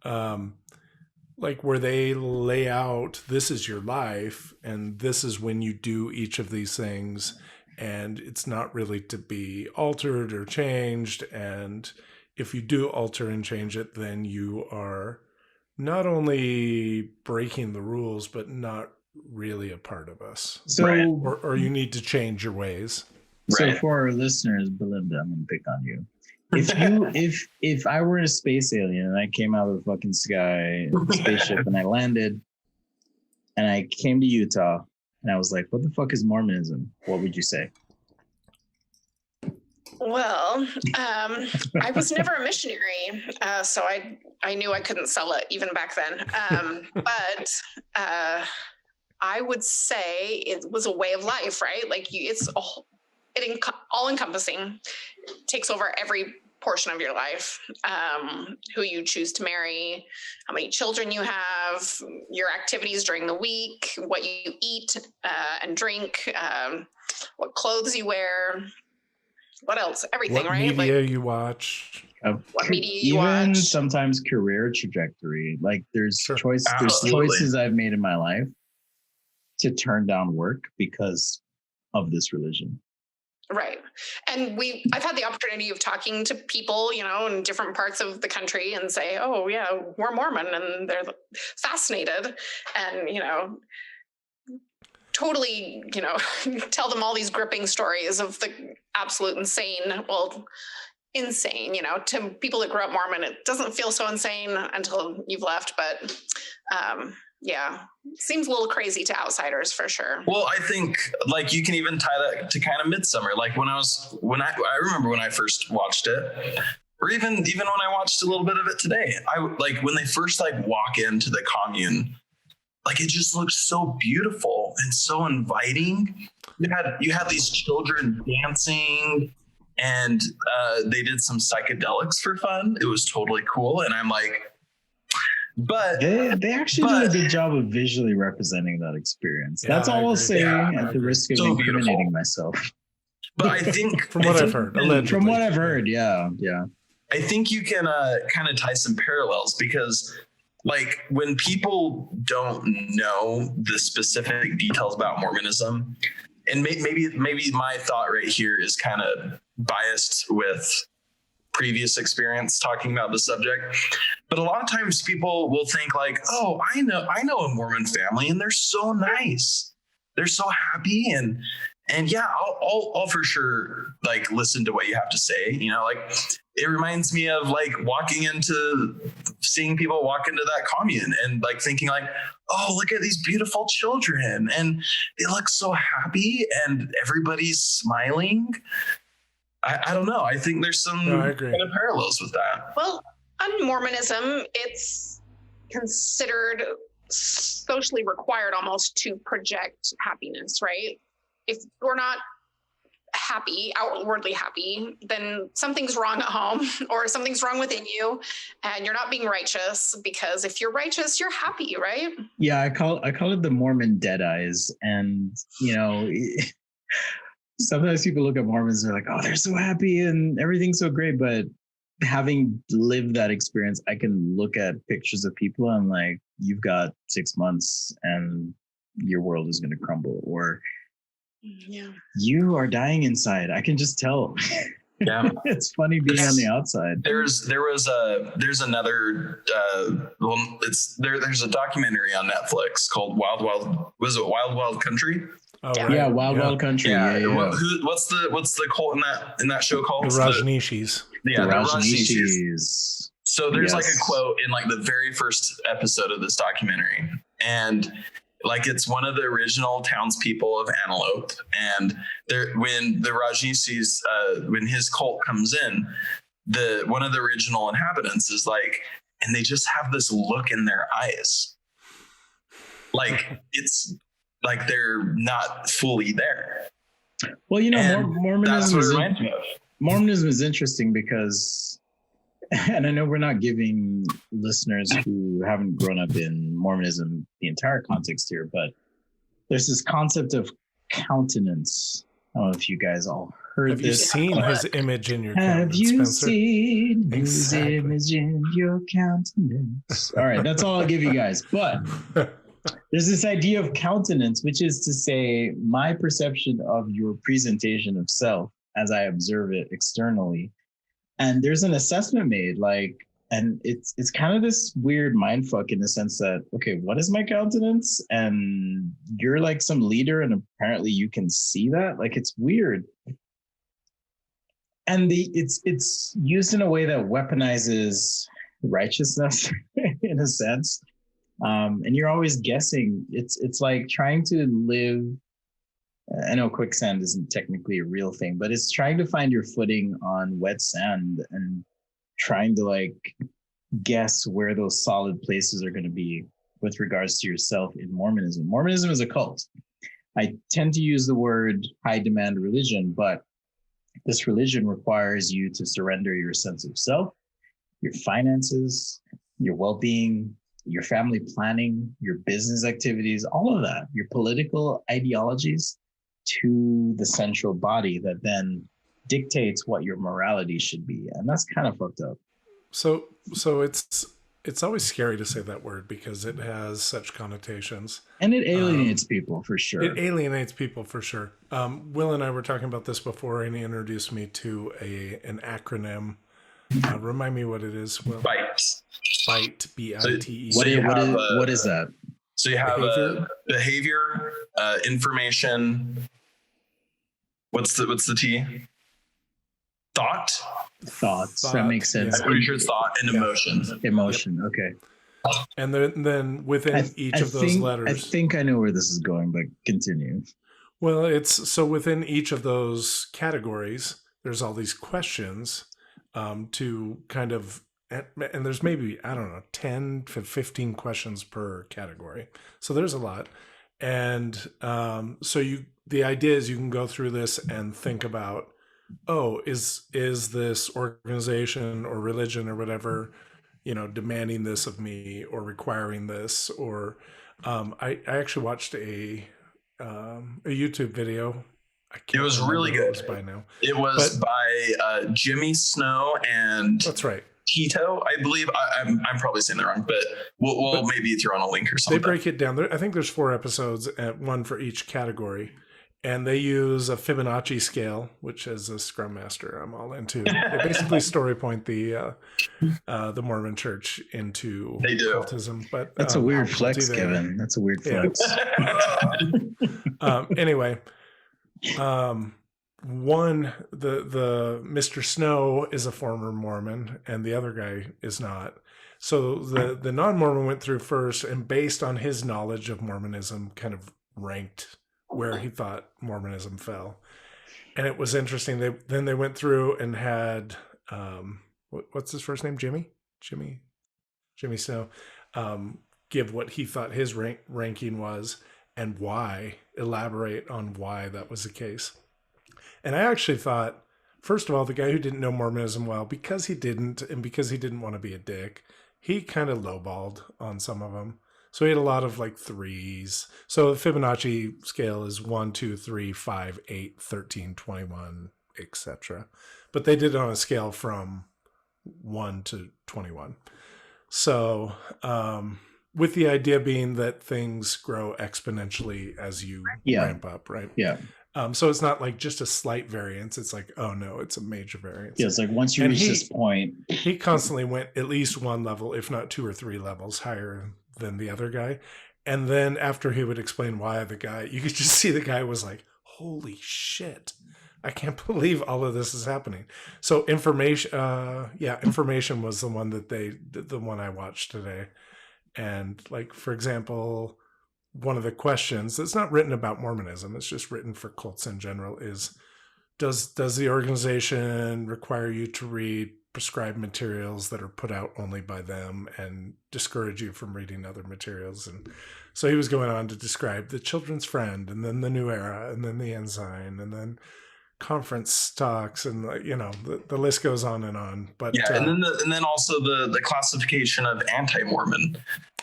like where they lay out, this is your life and this is when you do each of these things, and it's not really to be altered or changed. And if you do alter and change it, then you are not only breaking the rules, but not really a part of us. So, or you need to change your ways. So for our listeners, Belinda, I'm going to pick on you. If I were a space alien and I came out of the fucking sky, spaceship, and I landed, and I came to Utah, and I was like, what the fuck is Mormonism? What would you say? Well, I was never a missionary, so I knew I couldn't sell it even back then. But I would say it was a way of life, right? Like it's all encompassing, takes over every portion of your life, who you choose to marry, how many children you have, your activities during the week, what you eat and drink, what clothes you wear. What else? Everything, what right? media you watch. What media you even watch. Sometimes career trajectory. Like there's Sure. there's Absolutely. choices I've made in my life to turn down work because of this religion. Right. And I've had the opportunity of talking to people, in different parts of the country and say, oh yeah, we're Mormon, and they're fascinated and, totally, tell them all these gripping stories of the absolute insane, to people that grew up Mormon. It doesn't feel so insane until you've left, but yeah, seems a little crazy to outsiders for sure. Well, I think like you can even tie that to kind of Midsummer. Like I remember when I first watched it, or even when I watched a little bit of it today, I like when they first walk into the commune, like it just looks so beautiful and so inviting. You had these children dancing, and they did some psychedelics for fun. It was totally cool, and I'm like, but they actually did a good job of visually representing that experience. Yeah, That's I all I'll agree. say Yeah, at the risk of So incriminating beautiful. myself. But I think From what I've heard, allegedly. From what I've heard, yeah. I think you can kind of tie some parallels, because like when people don't know the specific details about Mormonism, and maybe my thought right here is kind of biased with previous experience talking about the subject, but a lot of times people will think like, oh, I know a Mormon family and they're so nice, they're so happy, and yeah, I'll for sure like listen to what you have to say. Like it reminds me of like seeing people walk into that commune and like thinking like, oh, look at these beautiful children and they look so happy and everybody's smiling. I don't know. I think there's some No, I agree. kind of parallels with that. Well, on Mormonism, it's considered socially required almost to project happiness, right? If we're not happy, outwardly happy, then something's wrong at home or something's wrong within you and you're not being righteous, because if you're righteous, you're happy, right? Yeah, I call it the Mormon dead eyes. And, sometimes people look at Mormons and they're like, oh, they're so happy and everything's so great. But having lived that experience, I can look at pictures of people and like, you've got 6 months and your world is going to crumble, or Yeah. you are dying inside. I can just tell. Yeah. It's funny being on the outside. There's another there's a documentary on Netflix called Wild Wild Country? Oh, Yeah. right. Yeah, Wild Country. Yeah. What's the cult in that show called? The Rajneeshis. The Rajneeshis. Rajneeshis. So there's like a Yes. quote in like the very first episode of this documentary, and like it's one of the original townspeople of Antelope, and when the Rajneeshis, when his cult comes in, one of the original inhabitants is like, and they just have this look in their eyes, like it's like they're not fully there. Well, And that's what it Mormonism reminds me of. Mormonism is interesting because, and I know we're not giving listeners who haven't grown up in Mormonism the entire context here, but there's this concept of countenance. I don't know if you guys all heard Have you this. seen his image in your Have countenance, you Spencer? seen Exactly. his image in your countenance? All right, that's all I'll give you guys. But there's this idea of countenance, which is to say my perception of your presentation of self as I observe it externally. And there's an assessment made, and it's kind of this weird mindfuck in the sense that, okay, what is my countenance? And you're like some leader, and apparently you can see that. Like, it's weird. And it's used in a way that weaponizes righteousness in a sense. And you're always guessing. It's like trying to live. I know quicksand isn't technically a real thing, but it's trying to find your footing on wet sand and trying to like guess where those solid places are going to be with regards to yourself in Mormonism. Mormonism is a cult. I tend to use the word high demand religion, but this religion requires you to surrender your sense of self, your finances, your well-being, your family planning, your business activities, all of that, your political ideologies to the central body that then dictates what your morality should be. And that's kind of fucked up. So it's always scary to say that word because it has such connotations. And it alienates people for sure. It alienates people for sure. Will and I were talking about this before, and he introduced me to an acronym. Remind me what it is, Will. BITE. BITE, B-I-T-E. What is that? So you have behavior, information. What's the T? Thoughts. That makes sense. I'm pretty sure it's thought and emotion. Emotion. Okay. And then within each of those letters, I think I know where this is going, but continue. Well, it's so within each of those categories, there's all these questions to kind of, and there's maybe, I don't know, 10 to 15 questions per category. So there's a lot. And so the idea is you can go through this and think about, oh, is this organization or religion or whatever, demanding this of me or requiring this? Or I actually watched a YouTube video. It was really good. It was by now. It was by Jimmy Snow and that's right. Tito, I believe. I'm probably saying that wrong, but we'll maybe throw on a link or something. They break it down. I think there's 4 episodes, one for each category. And they use a Fibonacci scale, which is a Scrum Master I'm all into. They basically story point the Mormon Church into cultism. But that's a weird flex, Kevin. That's a weird flex. Anyway, one the Mr. Snow is a former Mormon, and the other guy is not. So the non-Mormon went through first, and based on his knowledge of Mormonism, kind of ranked where he thought Mormonism fell. And it was interesting. They went through and had what's his first name? Jimmy Snow give what he thought his ranking was and why, elaborate on why that was the case. And I actually thought, first of all, the guy who didn't know Mormonism well, because he didn't want to be a dick, he kind of lowballed on some of them. So he had a lot of like 3s. So the Fibonacci scale is 1, 2, 3, 5, 8, 13, 21, etc. But they did it on a scale from 1 to 21. So with the idea being that things grow exponentially as you ramp up, right? Yeah. So it's not like just a slight variance. It's like, oh no, it's a major variance. Yeah, it's like once you reach this point. He constantly went at least 1 level, if not 2 or 3 levels higher than the other guy. And then after he would explain why the guy, you could just see the guy was like, holy shit, I can't believe all of this is happening. So information was the one the one I watched today. And like, for example, one of the questions that's not written about Mormonism, it's just written for cults in general, is does the organization require you to read prescribed materials that are put out only by them and discourage you from reading other materials? And so he was going on to describe the Children's Friend, and then the New Era, and then the Ensign, and then conference talks, and the list goes on and on. But and then also the classification of anti-Mormon.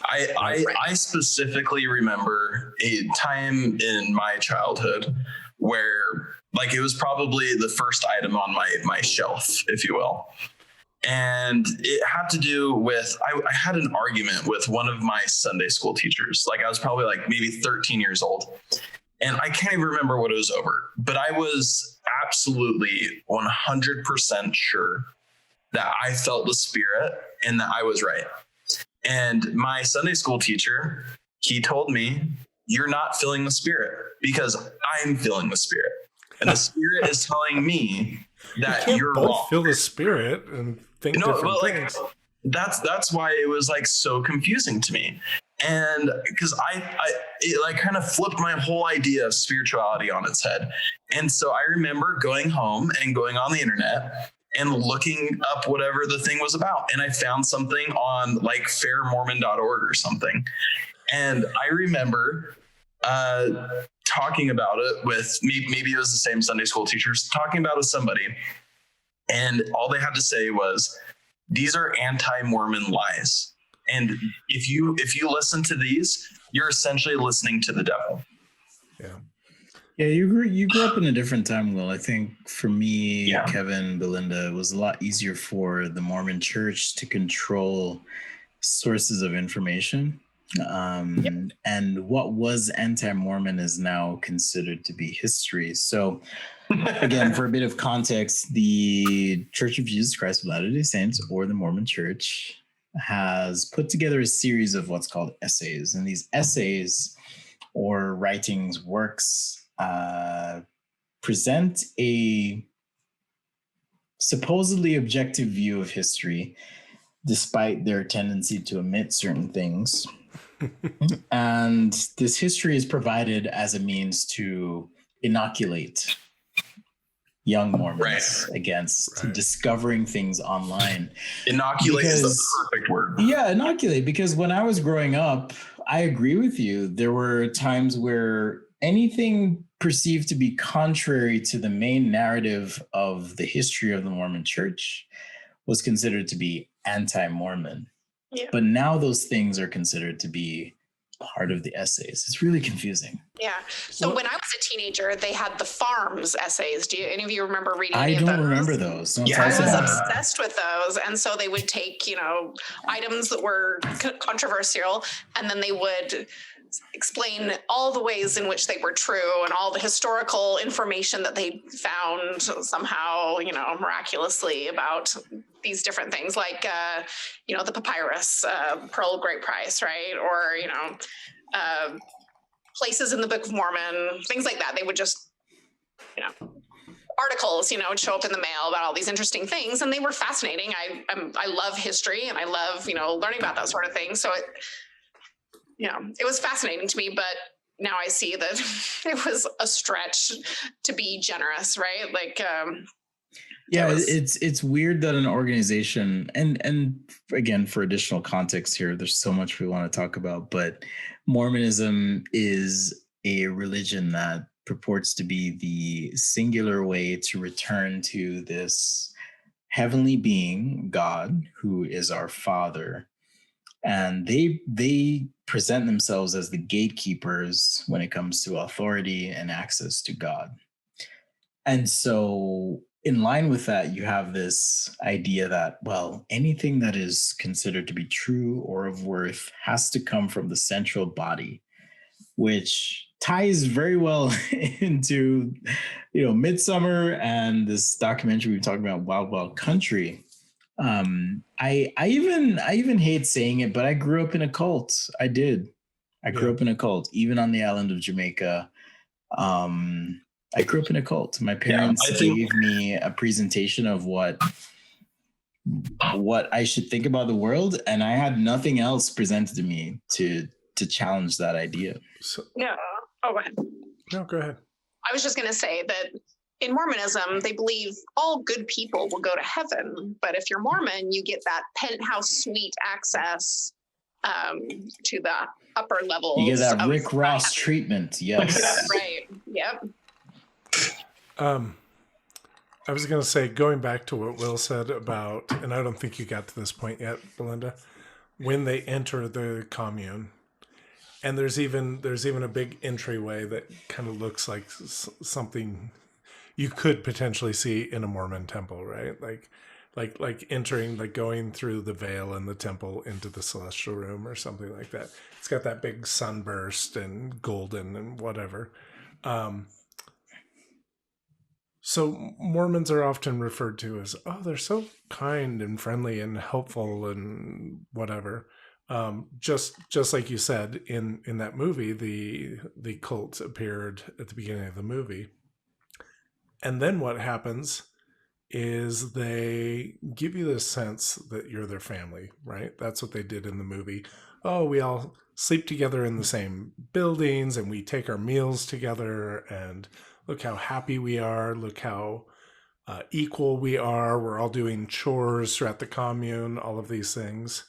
I specifically remember a time in my childhood where like it was probably the first item on my shelf, if you will. And it had to do with, I had an argument with one of my Sunday school teachers. Like I was probably like maybe 13 years old. And I can't even remember what it was over, but I was absolutely 100% sure that I felt the Spirit and that I was right. And my Sunday school teacher, he told me, you're not feeling the Spirit because I'm feeling the Spirit. And the Spirit is telling me that you're both wrong. Feel the Spirit and think different things. That's why it was like so confusing to me. And because it like kind of flipped my whole idea of spirituality on its head. And so I remember going home and going on the internet and looking up whatever the thing was about. And I found something on like fairmormon.org or something. And I remember talking about it with maybe it was the same Sunday school teachers, talking about it with somebody. And all they had to say was, these are anti-Mormon lies. And if you listen to these, you're essentially listening to the devil. Yeah. Yeah, you grew up in a different time, Will. I think for me, Kevin, Belinda, it was a lot easier for the Mormon Church to control sources of information. And what was anti-Mormon is now considered to be history. So again, for a bit of context, the Church of Jesus Christ of Latter-day Saints, or the Mormon Church, has put together a series of what's called essays. And these essays or writings, works, present a supposedly objective view of history, despite their tendency to omit certain things. And this history is provided as a means to inoculate young Mormons against discovering things online. Inoculate is the perfect word. Yeah, inoculate. Because when I was growing up, I agree with you. There were times where anything perceived to be contrary to the main narrative of the history of the Mormon Church was considered to be anti-Mormon. Yeah. But now those things are considered to be part of the essays. It's really confusing. Yeah. So when I was a teenager, they had the Farms essays. Do any of you remember reading I any of don't those? remember those. Yeah, I was obsessed with those. And so they would take, items that were controversial, and then they would explain all the ways in which they were true and all the historical information that they found somehow, miraculously about these different things, like, the papyrus, Pearl of Great Price, right? Or, places in the Book of Mormon, things like that. They would just, articles, would show up in the mail about all these interesting things, and they were fascinating. I love history, and I love, learning about that sort of thing. So it was fascinating to me, but now I see that it was a stretch to be generous, right? Like, it's weird that an organization, and again, for additional context here, there's so much we want to talk about, but Mormonism is a religion that purports to be the singular way to return to this heavenly being, God, who is our Father. And they present themselves as the gatekeepers when it comes to authority and access to God. And so in line with that, you have this idea that, well, anything that is considered to be true or of worth has to come from the central body, which ties very well into, Midsummer and this documentary we were talking about, Wild Wild Country. I even hate saying it, but I grew up in a cult. I did. I grew up in a cult, even on the island of Jamaica. I grew up in a cult. My parents gave me a presentation of what I should think about the world, and I had nothing else presented to me to challenge that idea. No. Oh, go ahead. No, go ahead. I was just going to say that in Mormonism, they believe all good people will go to heaven. But if you're Mormon, you get that penthouse suite access to the upper levels. You get that Rick Ross treatment. Yes. Right. Yep. I was going to say, going back to what Will said about, and I don't think you got to this point yet, Belinda, when they enter the commune, and there's even a big entryway that kind of looks like something you could potentially see in a Mormon temple, right? Like entering, like going through the veil in the temple into the celestial room or something like that. It's got that big sunburst and golden and whatever. So Mormons are often referred to as, oh, they're so kind and friendly and helpful and whatever. Just like you said in that movie, the cult appeared at the beginning of the movie. And then what happens is they give you the sense that you're their family, right? That's what they did in the movie. Oh, we all sleep together in the same buildings, and we take our meals together, and look how happy we are. Look how equal we are. We're all doing chores throughout the commune, all of these things.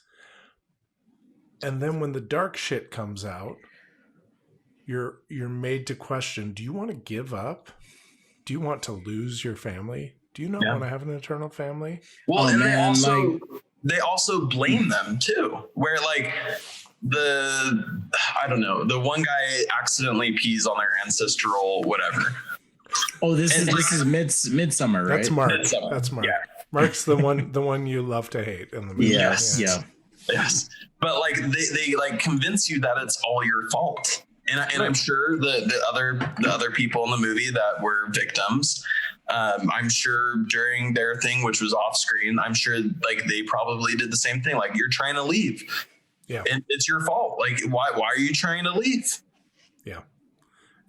And then when the dark shit comes out, you're made to question, do you want to give up? Do you want to lose your family? Do you not want to have an eternal family? Well, and they also blame them too, where like I don't know, the one guy accidentally pees on their ancestral whatever. Oh, this is Midsummer, right? That's Mark. Midsummer. That's Mark. Yeah. Mark's the one you love to hate in the movie. Yes. Yeah. Yes. But like they like convince you that it's all your fault. And I'm sure the other people in the movie that were victims, I'm sure during their thing, which was off screen, I'm sure like they probably did the same thing. Like, you're trying to leave. Yeah. And it's your fault. Like, why are you trying to leave? Yeah,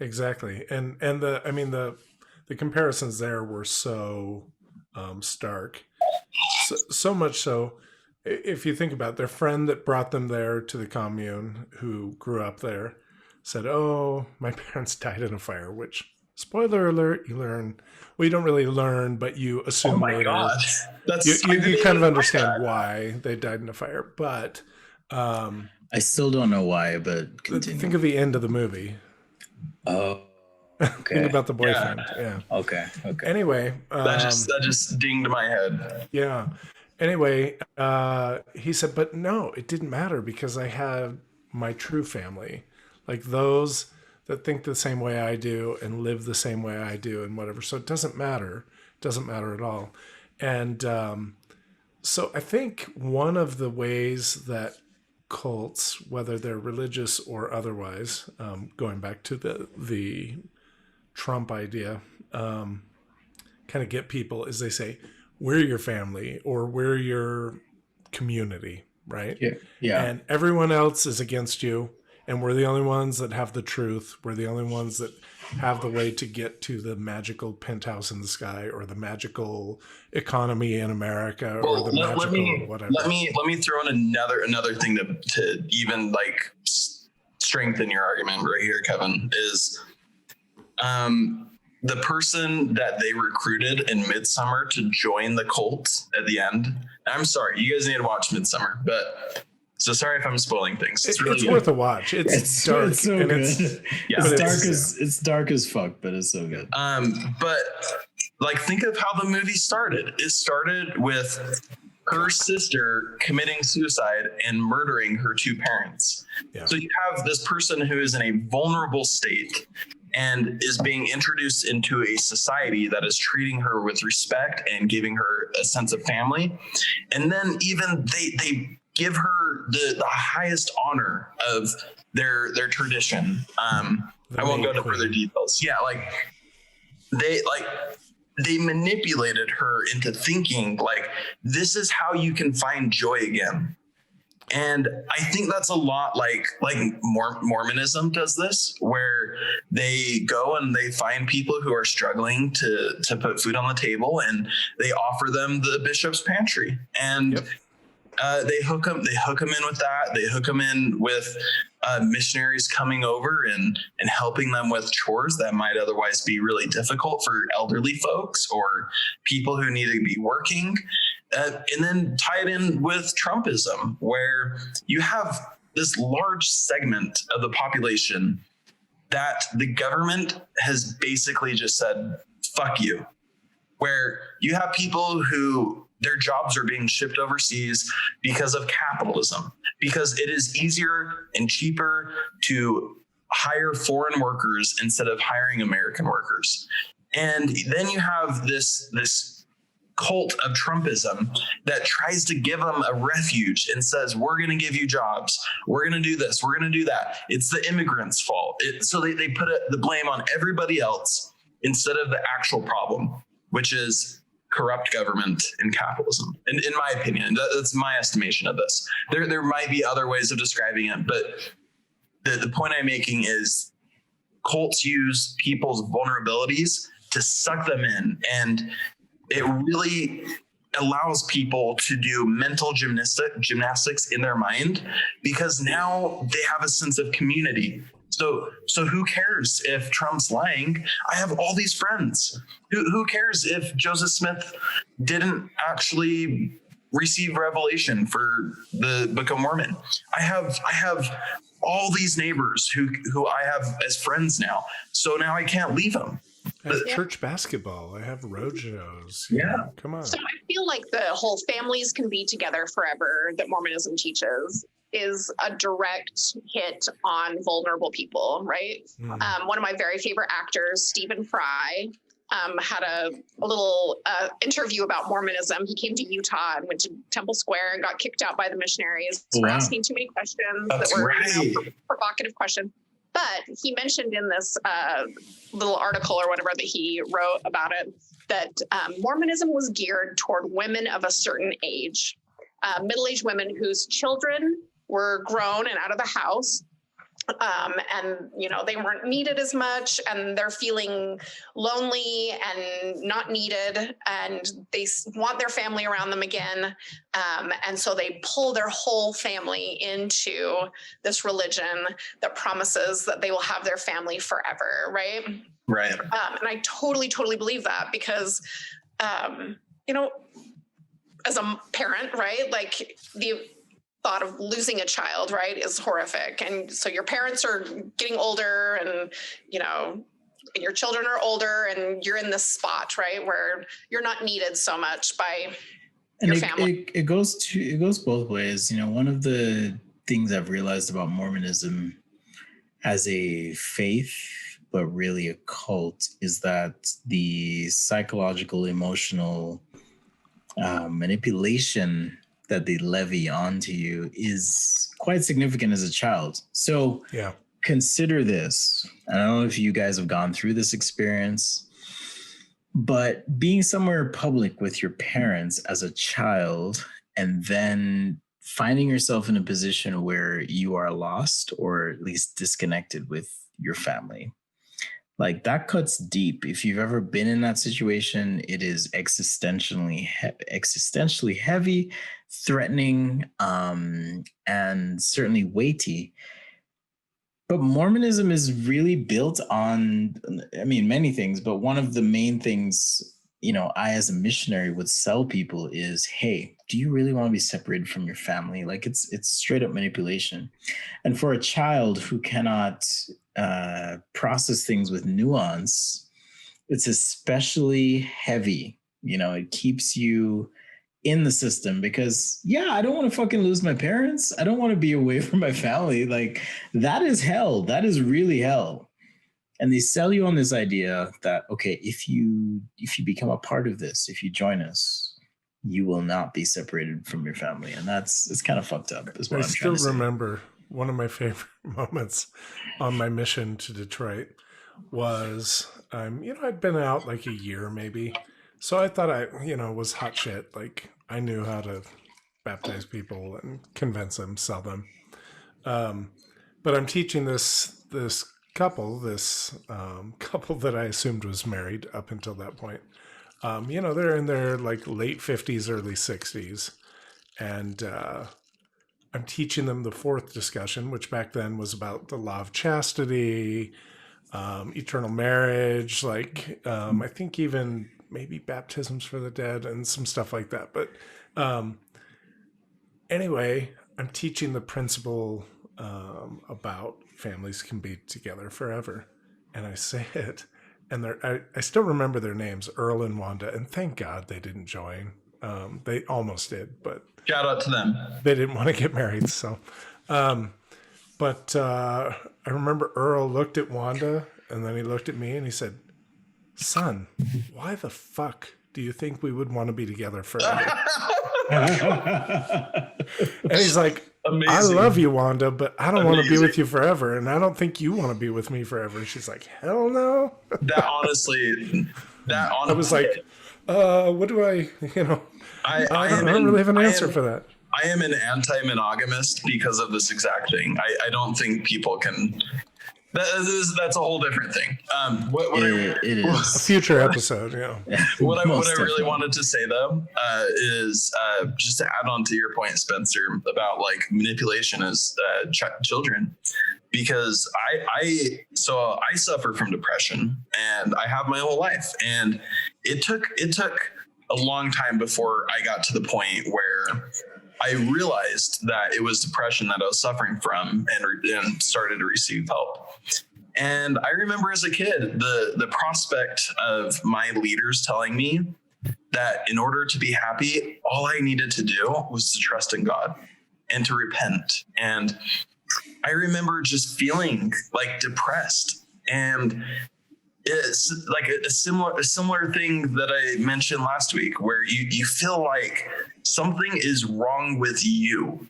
exactly. And the comparisons there were so stark. So much so, if you think about it, their friend that brought them there to the commune, who grew up there, said, "Oh, my parents died in a fire," which, spoiler alert, you learn. Well, you don't really learn, but you assume. Oh my later. God. You kind of understand why they died in a fire. But I still don't know why, but continue. Think of the end of the movie. Oh, okay. Think about the boyfriend. Yeah. Okay. Anyway. That just dinged my head. Yeah. Anyway, he said, but no, it didn't matter because I had my true family. Like those that think the same way I do and live the same way I do and whatever. So it doesn't matter. It doesn't matter at all. And so I think one of the ways that cults, whether they're religious or otherwise, going back to the Trump idea, kind of get people is they say, we're your family or we're your community, right? Yeah. And everyone else is against you. And we're the only ones that have the truth. We're the only ones that have the way to get to the magical penthouse in the sky or the magical economy in America or the magical whatever. Let me throw in another thing to even like strengthen your argument right here, Kevin, is the person that they recruited in Midsummer to join the cult at the end. I'm sorry, you guys need to watch Midsummer, but so sorry if I'm spoiling things. It's really worth a watch. It's dark. It's so and good. It's dark as fuck, but it's so good. But like, think of how the movie started. It started with her sister committing suicide and murdering her two parents. Yeah. So you have this person who is in a vulnerable state and is being introduced into a society that is treating her with respect and giving her a sense of family. And then even they give her the highest honor of their tradition. I won't go into further details. Yeah, they manipulated her into thinking like, this is how you can find joy again. And I think that's a lot like Mormonism does this, where they go and they find people who are struggling to put food on the table, and they offer them the bishop's pantry. And yep. They hook them in with that. They hook them in with missionaries coming over and helping them with chores that might otherwise be really difficult for elderly folks or people who need to be working. And then tie it in with Trumpism, where you have this large segment of the population that the government has basically just said, fuck you. Where you have people who their jobs are being shipped overseas because of capitalism, because it is easier and cheaper to hire foreign workers instead of hiring American workers. And then you have this cult of Trumpism that tries to give them a refuge and says, we're going to give you jobs. We're going to do this. We're going to do that. It's the immigrants' fault. So they put the blame on everybody else instead of the actual problem, which is corrupt government and capitalism. And in my opinion, that's my estimation of this. There might be other ways of describing it, but the point I'm making is cults use people's vulnerabilities to suck them in. And it really, allows people to do mental gymnastics in their mind, because now they have a sense of community. So who cares if Trump's lying? I have all these friends. Who cares if Joseph Smith didn't actually receive revelation for the Book of Mormon? I have all these neighbors who I have as friends now. So now I can't leave them. I have church basketball. I have roadshows. Yeah. Come on. So I feel like the whole families can be together forever that Mormonism teaches is a direct hit on vulnerable people, right? One of my very favorite actors, Stephen Fry, had a little interview about Mormonism. He came to Utah and went to Temple Square and got kicked out by the missionaries for asking too many questions that were provocative questions. But he mentioned in this little article or whatever that he wrote about it that Mormonism was geared toward women of a certain age, middle-aged women whose children were grown and out of the house. And, you know, they weren't needed as much and they're feeling lonely and not needed and they want their family around them again. And so they pull their whole family into this religion that promises that they will have their family forever. Right. Right. And I totally believe that because, you know, as a parent, right, like the thought of losing a child, right, is horrific. And so your parents are getting older and, you know, and your children are older and you're in this spot, right, where you're not needed so much by your family. It goes both ways. You know, one of the things I've realized about Mormonism as a faith, but really a cult, is that the psychological, emotional manipulation that they levy onto you is quite significant as a child. So consider this. I don't know if you guys have gone through this experience, but being somewhere public with your parents as a child and then finding yourself in a position where you are lost or at least disconnected with your family. Like that cuts deep. If you've ever been in that situation, it is existentially heavy, threatening, and certainly weighty. But Mormonism is really built on, I mean, many things, but one of the main things, you know, I as a missionary would sell people is, hey, do you really want to be separated from your family? Like it's straight up manipulation. And for a child who cannot process things with nuance, it's especially heavy. You know, it keeps you in the system because, I don't want to fucking lose my parents. I don't want to be away from my family. Like that is hell. That is really hell. And they sell you on this idea that, okay, if you become a part of this, if you join us, you will not be separated from your family. And it's kind of fucked up. Is what I'm trying to say. Remember one of my favorite moments on my mission to Detroit was, I'd been out like a year maybe. So I thought I, was hot shit. Like I knew how to baptize people and convince them, sell them. But I'm teaching this couple that I assumed was married up until that point. They're in their like late 50s, early 60s. And I'm teaching them the fourth discussion, which back then was about the law of chastity, eternal marriage, like I think even maybe baptisms for the dead and some stuff like that. But anyway, I'm teaching the principle about families can be together forever. And I say it, and I still remember their names, Earl and Wanda, and thank God they didn't join. They almost did, but shout out to them. They didn't want to get married. So, but I remember Earl looked at Wanda and then he looked at me and he said, "Son, why the fuck do you think we would want to be together forever?" And he's like, "Amazing. I love you, Wanda, but I don't want to be with you forever. And I don't think you want to be with me forever." And she's like, "Hell no." That honestly, I was like, what do I don't really have an answer for that. I am an anti-monogamist because of this exact thing. I don't think people can That's a whole different thing. It is A future episode, What I really wanted to say though is just to add on to your point, Spencer, about like manipulation as children, because I suffer from depression and I have my whole life, and it took a long time before I got to the point where I realized that it was depression that I was suffering from, and started to receive help. And I remember as a kid, the prospect of my leaders telling me that in order to be happy, all I needed to do was to trust in God and to repent. And I remember just feeling like depressed, and it's like a similar thing that I mentioned last week, where you feel like something is wrong with you.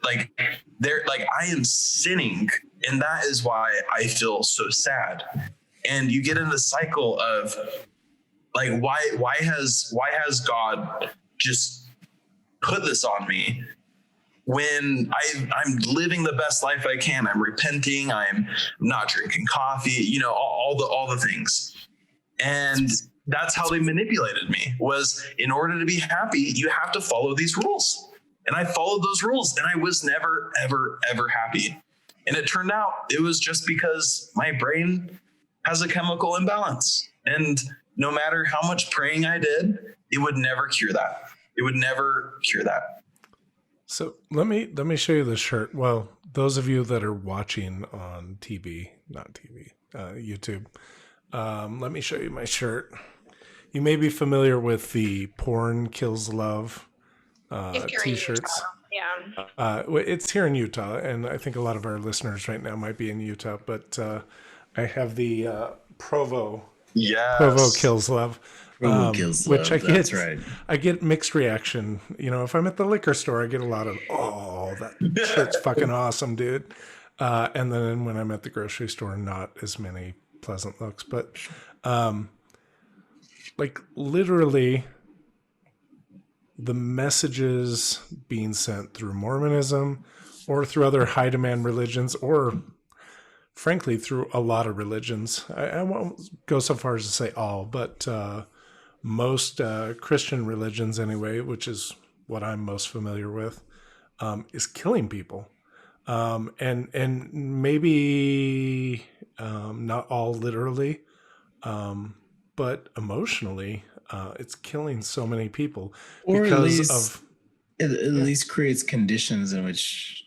Like I am sinning, and that is why I feel so sad. And you get in the cycle of like, why has God just put this on me when I'm living the best life I can? I'm repenting. I'm not drinking coffee, all the things. And that's how they manipulated me, was in order to be happy, you have to follow these rules. And I followed those rules, and I was never, ever, ever happy. And it turned out it was just because my brain has a chemical imbalance. And no matter how much praying I did, it would never cure that. It would never cure that. So let me show you this shirt. Well, those of you that are watching on YouTube, let me show you my shirt. You may be familiar with the Porn Kills Love t-shirts. It's here in Utah, and I think a lot of our listeners right now might be in Utah, but I have the Provo Kills Love. Which I get, that's right. I get mixed reaction. If I'm at the liquor store, I get a lot of, that shirt's fucking awesome, dude. And then when I'm at the grocery store, not as many pleasant looks. But like literally, the messages being sent through Mormonism or through other high demand religions, or frankly, through a lot of religions. I won't go so far as to say all, but most Christian religions anyway, which is what I'm most familiar with, is killing people. And maybe not all literally, but emotionally, it's killing so many people, or because at least creates conditions in which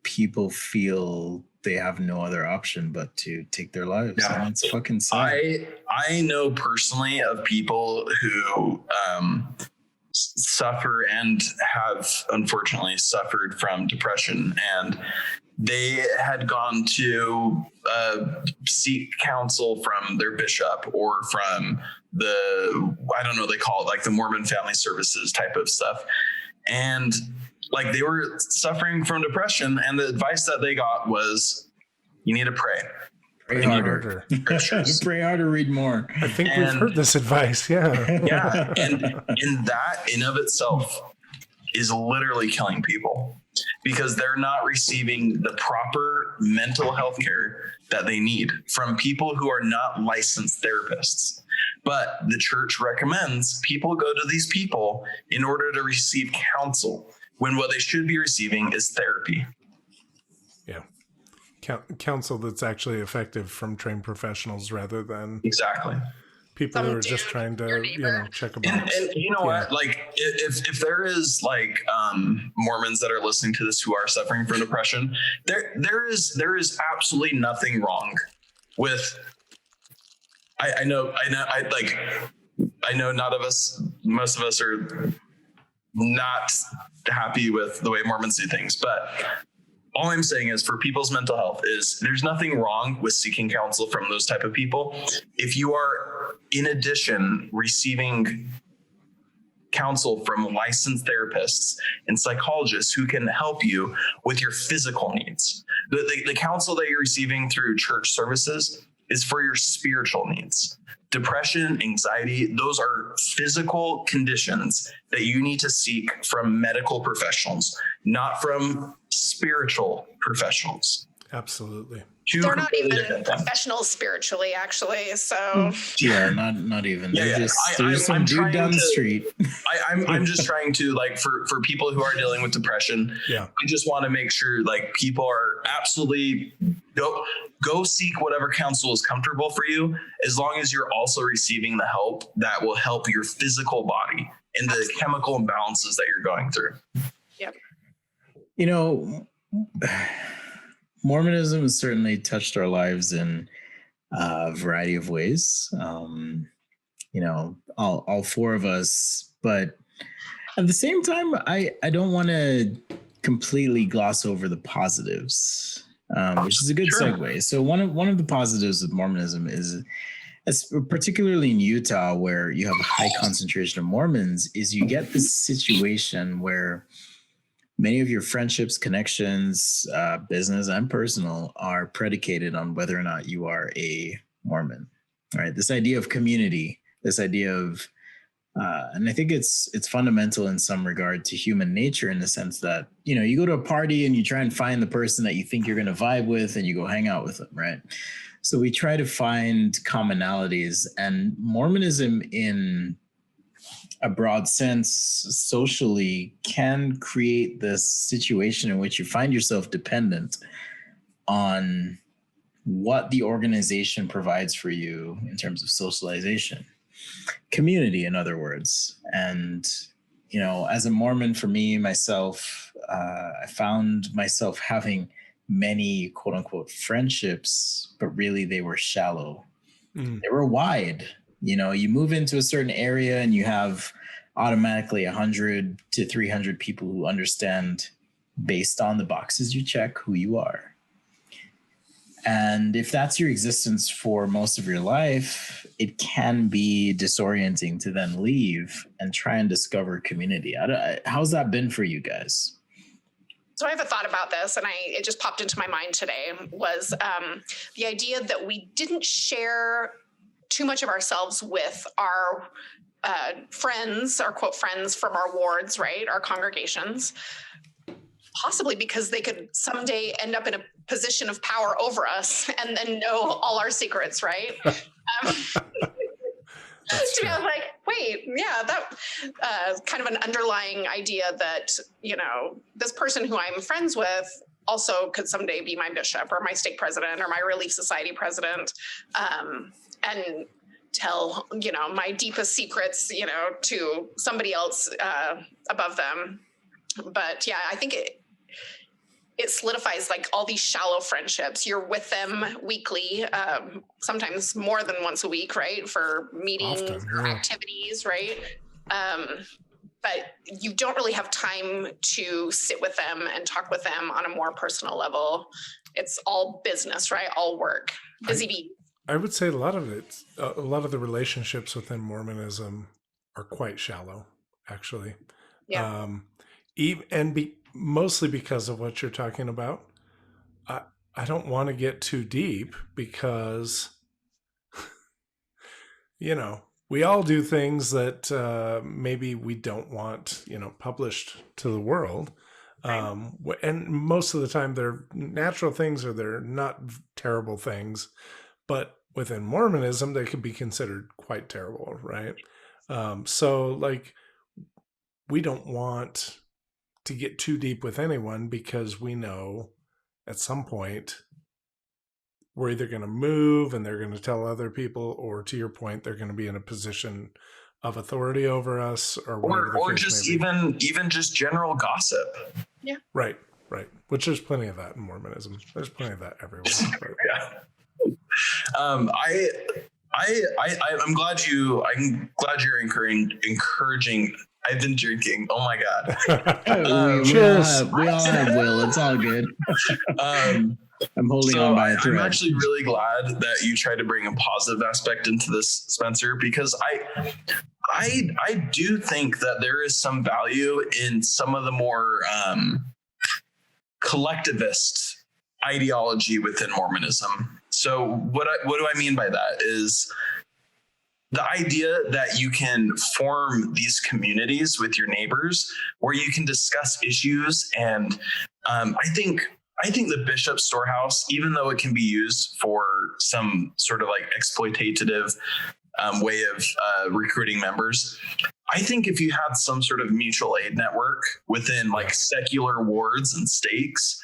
people feel they have no other option but to take their lives. Yeah. It's fucking sad. I know personally of people who suffer and have unfortunately suffered from depression, and they had gone to seek counsel from their bishop or from they call it like the Mormon Family Services type of stuff. And like they were suffering from depression, and the advice that they got was, you need to pray. Pray harder. Pray harder, read more. I think we've heard this advice. Yeah. Yeah. And that in of itself is literally killing people, because they're not receiving the proper mental health care that they need from people who are not licensed therapists. But the church recommends people go to these people in order to receive counsel, when what they should be receiving is therapy. Yeah. Counsel that's actually effective from trained professionals rather than exactly people who are just trying to check a box. And you know what, like if there is like Mormons that are listening to this who are suffering from depression, there is absolutely nothing wrong with I know most of us are not happy with the way Mormons do things, but all I'm saying is, for people's mental health, is there's nothing wrong with seeking counsel from those type of people. If you are, in addition, receiving counsel from licensed therapists and psychologists who can help you with your physical needs. The counsel that you're receiving through church services is for your spiritual needs. Depression, anxiety, those are physical conditions that you need to seek from medical professionals, not from spiritual professionals. Absolutely. They're not even professionals spiritually, actually. So yeah, not even. They're just some I'm dude down the street. I'm just trying to, like, for people who are dealing with depression. Yeah. I just want to make sure, like, people are absolutely go seek whatever counsel is comfortable for you, as long as you're also receiving the help that will help your physical body and the chemical imbalances that you're going through. Yep. You know, Mormonism has certainly touched our lives in a variety of ways. You know, all four of us, but at the same time, I don't want to completely gloss over the positives, which is a good segue. So one of the positives of Mormonism is, particularly in Utah, where you have a high concentration of Mormons, is you get this situation where many of your friendships, connections, business and personal, are predicated on whether or not you are a Mormon, right? This idea of community, this idea of, and I think it's fundamental in some regard to human nature, in the sense that, you know, you go to a party and you try and find the person that you think you're going to vibe with, and you go hang out with them, right? So we try to find commonalities, and Mormonism, in a broad sense, socially, can create this situation in which you find yourself dependent on what the organization provides for you in terms of socialization, community, in other words. And, you know, as a Mormon, for me, myself, I found myself having many quote unquote friendships, but really they were shallow. They were wide. You know, you move into a certain area and you have automatically 100 to 300 people who understand, based on the boxes you check, who you are. And if that's your existence for most of your life, it can be disorienting to then leave and try and discover community. How's that been for you guys? So I have a thought about this, and it just popped into my mind today, was the idea that we didn't share too much of ourselves with our friends, our quote friends from our wards, right? Our congregations, possibly because they could someday end up in a position of power over us and then know all our secrets, right? To be like, wait, yeah, that kind of an underlying idea that, you know, this person who I'm friends with also could someday be my bishop or my stake president or my Relief Society president. And tell, you know, my deepest secrets, you know, to somebody else above them. But yeah, I think it solidifies like all these shallow friendships. You're with them weekly, sometimes more than once a week, right? For meetings, or activities, right? But you don't really have time to sit with them and talk with them on a more personal level. It's all business, right? All work, busy bee. I would say a lot of the relationships within Mormonism are quite shallow, actually. Yeah. Mostly because of what you're talking about. I don't want to get too deep because, you know, we all do things that maybe we don't want, you know, published to the world. Right. And most of the time they're natural things, or they're not terrible things. But within Mormonism, they could be considered quite terrible, right? So, like, we don't want to get too deep with anyone, because we know at some point we're either going to move and they're going to tell other people, or, to your point, they're going to be in a position of authority over us, or just even just general gossip. Yeah. Right. Which there's plenty of that in Mormonism. There's plenty of that everywhere. Yeah. I'm glad you're encouraging. I've been drinking. Oh my God. Cheers. We all have Will. It's all good. I'm holding on by a thread. I'm actually really glad that you tried to bring a positive aspect into this, Spencer, because I do think that there is some value in some of the more collectivist ideology within Mormonism. So what do I mean by that is the idea that you can form these communities with your neighbors where you can discuss issues. And I think I think the Bishop's Storehouse, even though it can be used for some sort of like exploitative way of recruiting members, I think if you had some sort of mutual aid network within like secular wards and stakes,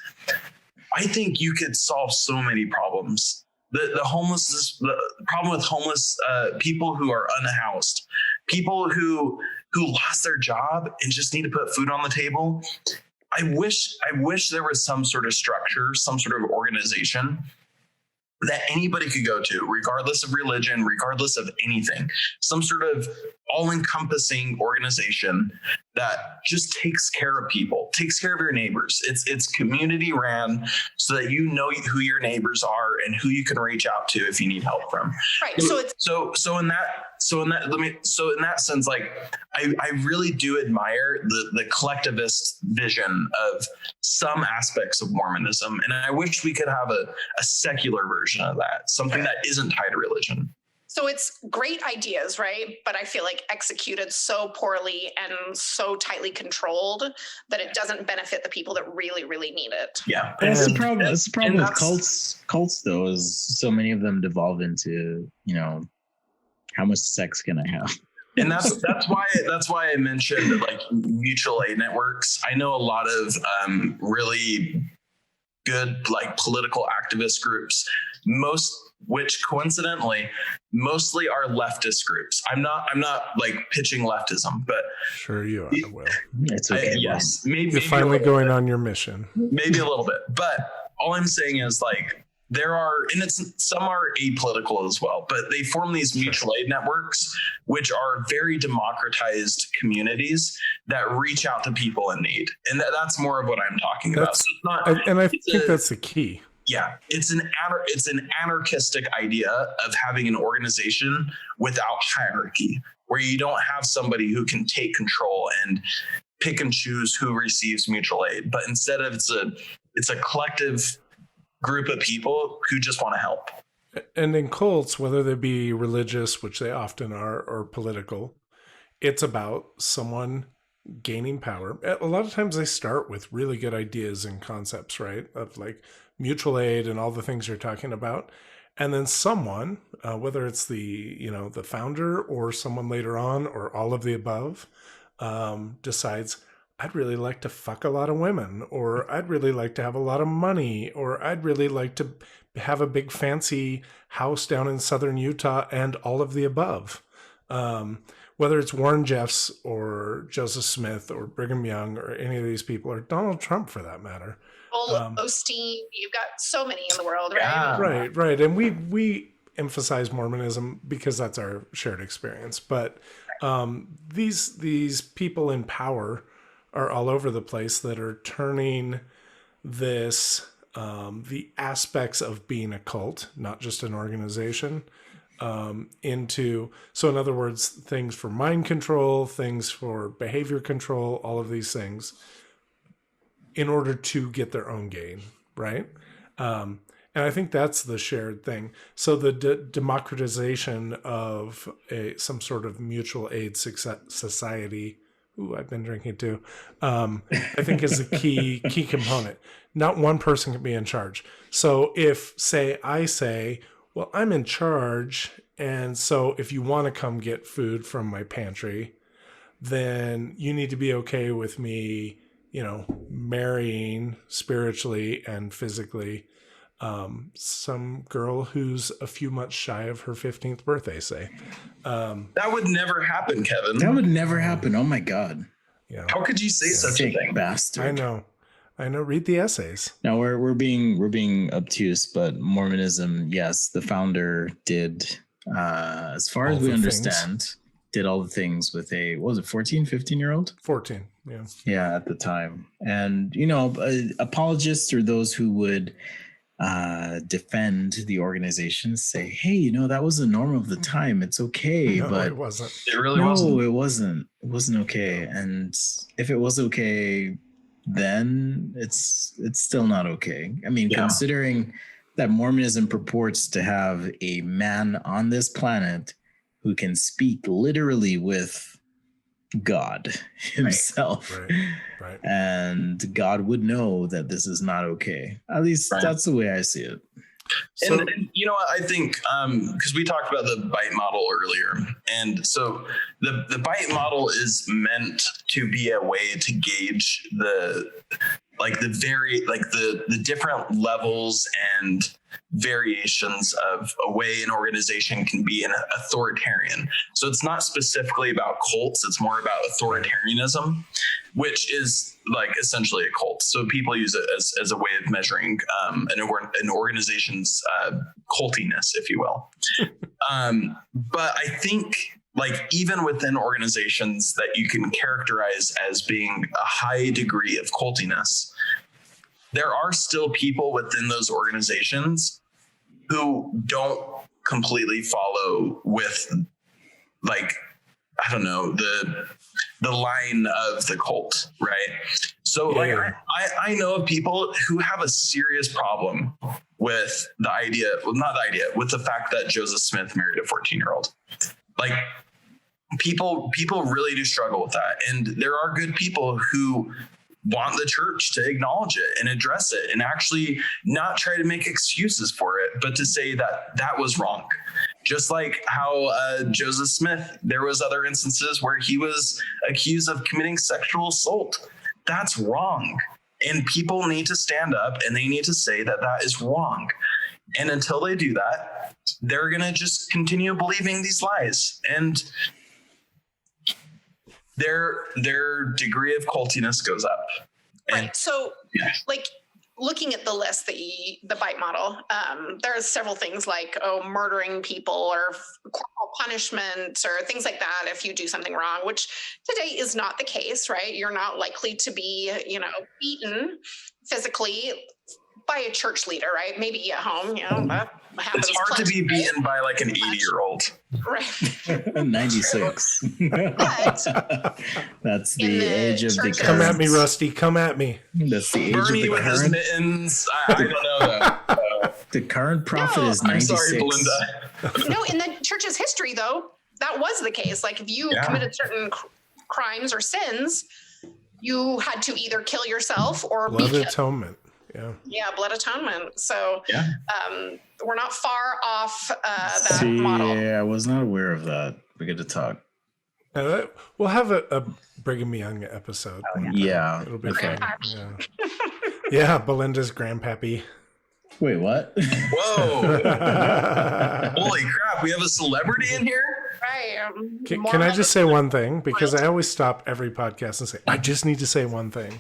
I think you could solve so many problems. The homelessness, the problem with homeless people who are unhoused, people who lost their job and just need to put food on the table. I wish there was some sort of structure, some sort of organization that anybody could go to, regardless of religion, regardless of anything, some sort of all-encompassing organization that just takes care of people, takes care of your neighbors. It's community ran so that you know who your neighbors are and who you can reach out to if you need help from. Right. So in that sense, like I really do admire the collectivist vision of some aspects of Mormonism, and I wish we could have a secular version of that, something that isn't tied to religion. So it's great ideas, right? But I feel like executed so poorly and so tightly controlled that it doesn't benefit the people that really, really need it. Yeah. That's the problem. That's the problem with cults. Cults, though, is so many of them devolve into, how much sex can I have? And that's why I mentioned like mutual aid networks. I know a lot of really good like political activist groups, which coincidentally mostly are leftist groups. I'm not like pitching leftism, but sure you are. Will. It's okay. Yes, you're finally going on your mission. Maybe a little bit, but all I'm saying is like there are, and some are apolitical as well, but they form these mutual aid networks, which are very democratized communities that reach out to people in need, and that's more of what I'm talking about. So it's not, and I think that's the key. Yeah, it's an anarchistic idea of having an organization without hierarchy, where you don't have somebody who can take control and pick and choose who receives mutual aid, but instead of it's a collective group of people who just want to help. And in cults, whether they be religious, which they often are, or political, it's about someone gaining power. A lot of times they start with really good ideas and concepts, right? Of like mutual aid and all the things you're talking about. And then someone, whether it's the founder or someone later on or all of the above, decides, I'd really like to fuck a lot of women, or I'd really like to have a lot of money, or I'd really like to have a big fancy house down in southern Utah, and all of the above. Whether it's Warren Jeffs or Joseph Smith or Brigham Young or any of these people, or Donald Trump for that matter. Osteen, you've got so many in the world, right? Yeah. Right. And we emphasize Mormonism because that's our shared experience. But these people in power are all over the place that are turning this, the aspects of being a cult, not just an organization, into, so in other words, things for mind control, things for behavior control, all of these things in order to get their own gain, right? And I think that's the shared thing. So the democratization of some sort of mutual aid society, ooh, I've been drinking too, I think is a key component. Not one person can be in charge. So if, I say, well, I'm in charge, and so if you want to come get food from my pantry, then you need to be okay with me, marrying spiritually and physically some girl who's a few months shy of her 15th birthday, say. That would never happen, Kevin. That would never happen. Oh my God. Yeah. How could you say such a thing? Bastard. I know. Read the essays. Now we're being obtuse, but Mormonism, yes, the founder did, as far as we understand, did all the things with a, what was it, 14, 15-year-old? 14, yeah. Yeah, at the time. And, apologists or those who would defend the organization say, hey, that was the norm of the time. It's okay. No, but it wasn't. It really wasn't. No, it wasn't. It wasn't okay. And if it was okay, then it's still not okay. I mean, considering that Mormonism purports to have a man on this planet who can speak literally with God himself. Right. And God would know that this is not okay. At least that's the way I see it. So, and you know what, I think because we talked about the bite model earlier, and so the bite model is meant to be a way to gauge the different levels and variations of a way an organization can be an authoritarian. So it's not specifically about cults, it's more about authoritarianism, which is like essentially a cult. So people use it as a way of measuring an organization's cultiness, if you will. But I think like even within organizations that you can characterize as being a high degree of cultiness, there are still people within those organizations who don't completely follow with like, I don't know, the line of the cult, right? So like I know of people who have a serious problem with the idea, well, not the idea, with the fact that Joseph Smith married a 14-year-old. Like people really do struggle with that. And there are good people who want the church to acknowledge it and address it and actually not try to make excuses for it, but to say that that was wrong. Just like how Joseph Smith, there was other instances where he was accused of committing sexual assault. That's wrong. And people need to stand up and they need to say that that is wrong. And until they do that, they're going to just continue believing these lies. And their degree of cultiness goes up. And, right. So like looking at the list, the bite model, there are several things like, murdering people or corporal punishment or things like that if you do something wrong, which today is not the case, right? You're not likely to be, beaten physically by a church leader, right? Maybe at home, that happens. It's hard to be beaten by like an 80-year-old. Right. 96. But that's the age of the Come at me, Rusty. Come at me. That's the age Bernie of the with his current. mittens. I don't know that. The current prophet is 96. I'm sorry, Belinda. No, in the church's history, though, that was the case. Like if you committed certain crimes or sins, you had to either kill yourself or Blood be killed. atonement. Yeah, blood atonement. So we're not far off that model. Yeah, I was not aware of that. We get to talk. We'll have a Brigham Young episode. Yeah, It'll be okay. fun. Yeah, Belinda's grandpappy. Wait, what? Whoa. Holy crap, we have a celebrity in here? Right. Can I just say one thing? Because I always stop every podcast and say, I just need to say one thing.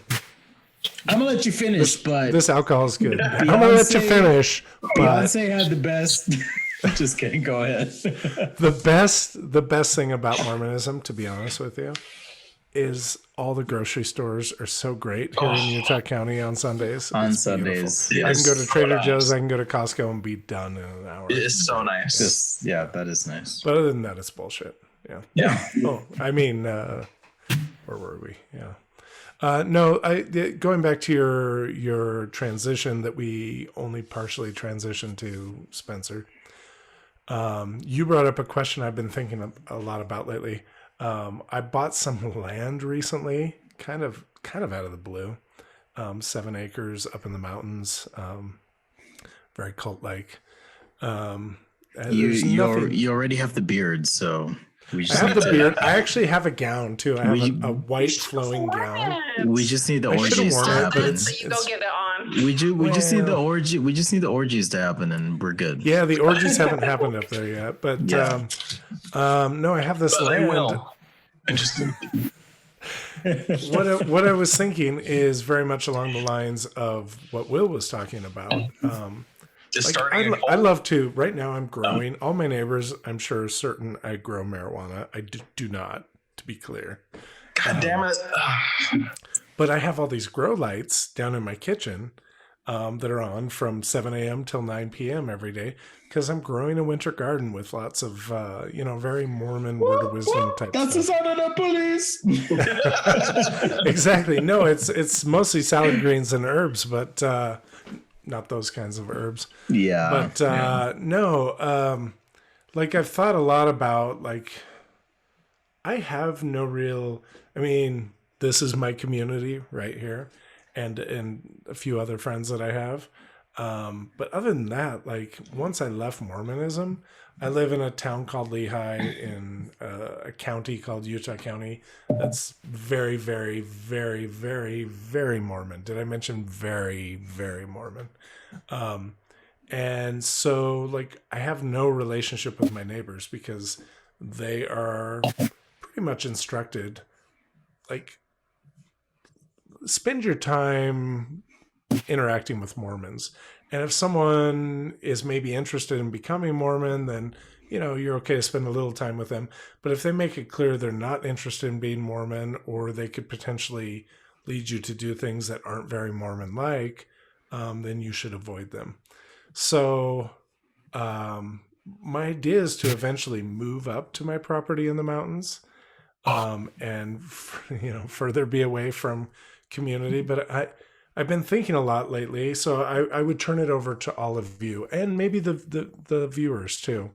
I'm gonna let you finish, but this alcohol is good. I'm gonna let you finish. But Beyonce had the best. Just kidding. Go ahead. the best thing about Mormonism, to be honest with you, is all the grocery stores are so great here in Utah County on Sundays. On It's Sundays, beautiful. I can go to Trader Joe's. I can go to Costco and be done in an hour. It is so nice. That is nice. But other than that, it's bullshit. Yeah. Oh, I mean, where were we? Yeah. No, going back to your transition that we only partially transitioned to, Spencer. You brought up a question I've been thinking a lot about lately. I bought some land recently, kind of out of the blue. 7 acres up in the mountains, very cult-like. You already have the beard, so. I have the beard. I actually have a gown too. I have a white flowing gown. We just need the orgies to happen. So you go get it on. We just need the orgy. We just need the orgies to happen, and we're good. Yeah, the orgies haven't happened up there yet, but no, I have this land. Will. Interesting. What I was thinking is very much along the lines of what Will was talking about. I love to. Right now, I'm growing. All my neighbors, I'm sure, are certain I grow marijuana. I do not, to be clear. God damn it! But I have all these grow lights down in my kitchen that are on from 7 a.m. till 9 p.m. every day because I'm growing a winter garden with lots of very Mormon word of wisdom type That's stuff. the sound of the police. Exactly. No, it's mostly salad greens and herbs, but. Not those kinds of herbs. Yeah. But no, like I've thought a lot about like I have no real. I mean, this is my community right here, and a few other friends that I have. But other than that, like once I left Mormonism, I live in a town called Lehi in a county called Utah County. That's very, very, very, very, very Mormon. Did I mention very, very Mormon? And so, like, I have no relationship with my neighbors because they are pretty much instructed, like, spend your time interacting with Mormons. And if someone is maybe interested in becoming Mormon, then, you're okay to spend a little time with them. But if they make it clear they're not interested in being Mormon, or they could potentially lead you to do things that aren't very Mormon-like, then you should avoid them. So my idea is to eventually move up to my property in the mountains, and further be away from community. But I've been thinking a lot lately, so I would turn it over to all of you, and maybe the viewers too,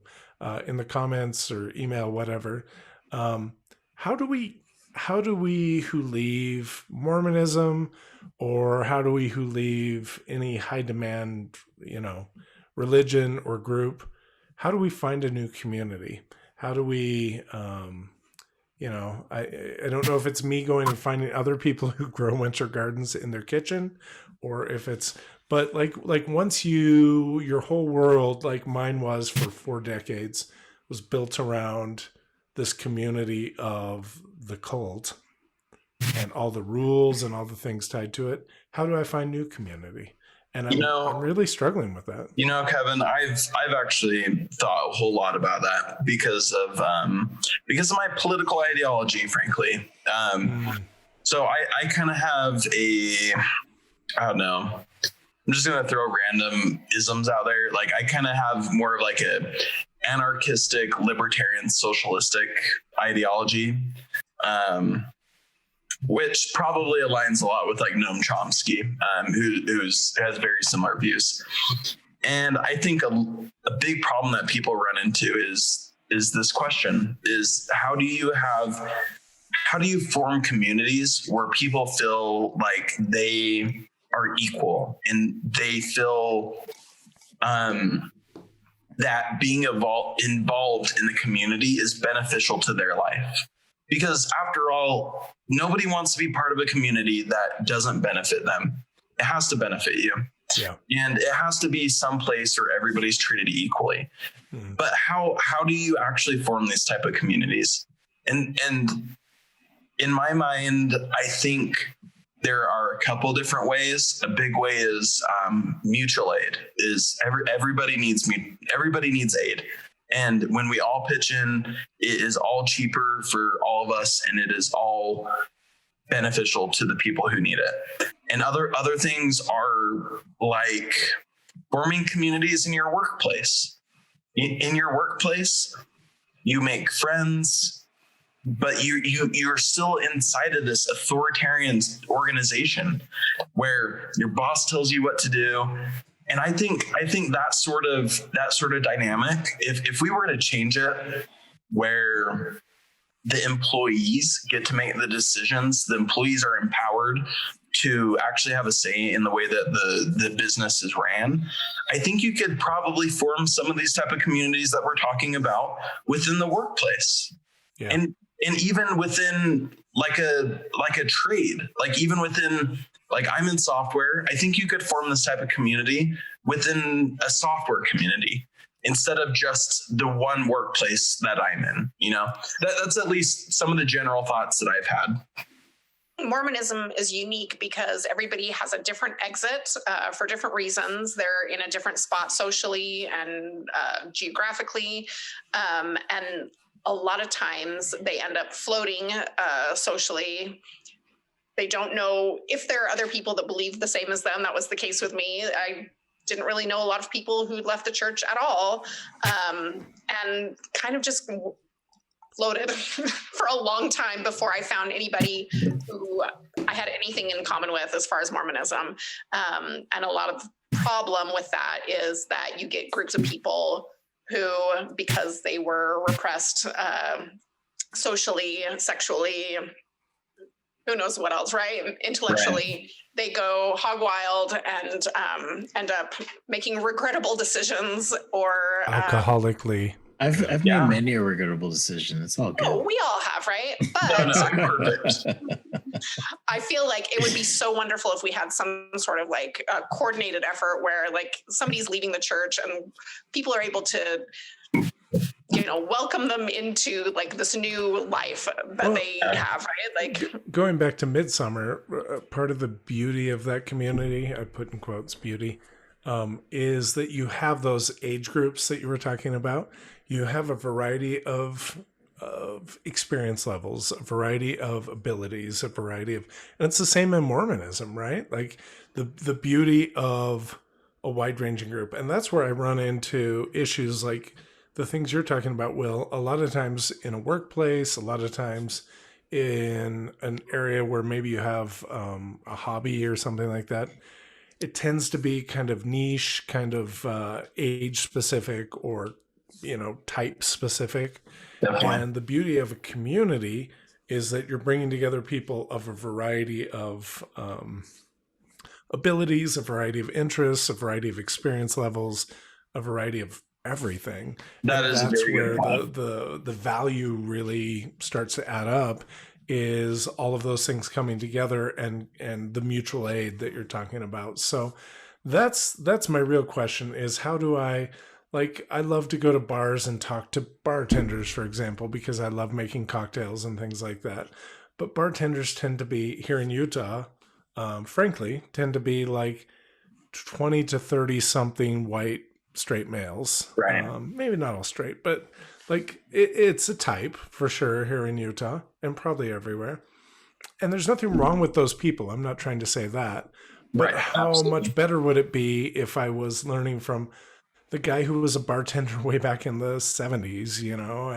in the comments or email, whatever. How do we who leave Mormonism, or how do we who leave any high demand, religion or group, how do we find a new community? How do we, I don't know if it's me going and finding other people who grow winter gardens in their kitchen, or if it's, but like once your whole world, like mine was for 4 decades, was built around this community of the cult and all the rules and all the things tied to it. How do I find new community? And I'm really struggling with that. Kevin, I've actually thought a whole lot about that because of my political ideology, frankly. So I kind of have I don't know. I'm just gonna throw random isms out there. Like I kind of have more of like a anarchistic, libertarian, socialistic ideology. Which probably aligns a lot with like Noam Chomsky, who has very similar views. And I think a big problem that people run into is this question: is how do you form communities where people feel like they are equal and they feel that being involved in the community is beneficial to their life? Because after all, nobody wants to be part of a community that doesn't benefit them. It has to benefit you. Yeah. And it has to be some place where everybody's treated equally. Mm. But how do you actually form these type of communities? And in my mind, I think there are a couple different ways. A big way is mutual aid. Is everybody needs aid. And when we all pitch in, it is all cheaper for all of us, and it is all beneficial to the people who need it. And other things are like forming communities in your workplace. In your workplace, you make friends, but you're still inside of this authoritarian organization where your boss tells you what to do. And I think that sort of dynamic, if we were to change it where the employees get to make the decisions, the employees are empowered to actually have a say in the way that the business is ran, I think you could probably form some of these type of communities that we're talking about within the workplace. Yeah. And even within like a trade, like even within, like I'm in software, I think you could form this type of community within a software community instead of just the one workplace that I'm in. That's at least some of the general thoughts that I've had. Mormonism is unique because everybody has a different exit for different reasons. They're in a different spot socially and geographically. And a lot of times they end up floating socially. They don't know if there are other people that believe the same as them. That was the case with me. I didn't really know a lot of people who'd left the church at all, and kind of just floated for a long time before I found anybody who I had anything in common with as far as Mormonism. And a lot of the problem with that is that you get groups of people who, because they were repressed socially, sexually, who knows what else, right? Intellectually, they go hog wild and end up making regrettable decisions or alcoholically. I've made many regrettable decisions. It's all good. Oh, we all have, right? But I'm perfect. I feel like it would be so wonderful if we had some sort of like a coordinated effort where like somebody's leaving the church and people are able to, welcome them into like this new life that they have, right? Like going back to Midsummer, part of the beauty of that community, I put in quotes beauty, is that you have those age groups that you were talking about. You have a variety of experience levels, a variety of abilities, and it's the same in Mormonism, right? Like the beauty of a wide-ranging group. And that's where I run into issues like the things you're talking about, Will. A lot of times in a workplace, a lot of times in an area where maybe you have a hobby or something like that, it tends to be kind of niche, kind of age specific or type specific. Definitely. And the beauty of a community is that you're bringing together people of a variety of abilities, a variety of interests, a variety of experience levels, a variety of everything. That's where the value really starts to add up, is all of those things coming together and the mutual aid that you're talking about. So that's my real question, is how do I love to go to bars and talk to bartenders, for example, because I love making cocktails and things like that. But bartenders tend to be, here in Utah, frankly, tend to be like 20 to 30 something white straight males. Right. Maybe not all straight, but like it's a type for sure here in Utah and probably everywhere. And there's nothing wrong with those people. I'm not trying to say that. But how much better would it be if I was learning from the guy who was a bartender way back in the 70s,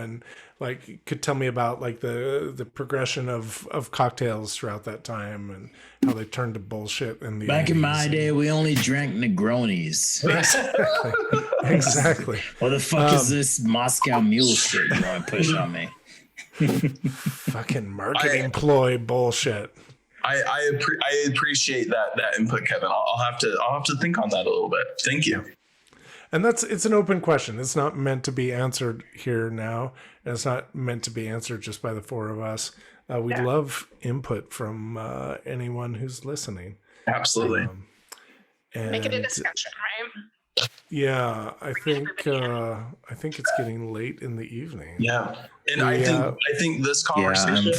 and like could tell me about like the progression of cocktails throughout that time and how they turned to bullshit in the back 80s. In my day, we only drank Negronis. Exactly. What the fuck is this Moscow Mule shit you want to push on me? Fucking marketing ploy bullshit. I appreciate that input, Kevin. I'll have to think on that a little bit. Thank you. And it's an open question. It's not meant to be answered here now. And it's not meant to be answered just by the four of us. We'd love input from anyone who's listening. Absolutely. And make it a discussion, right? Yeah, I think it's getting late in the evening. Yeah, and I think this conversation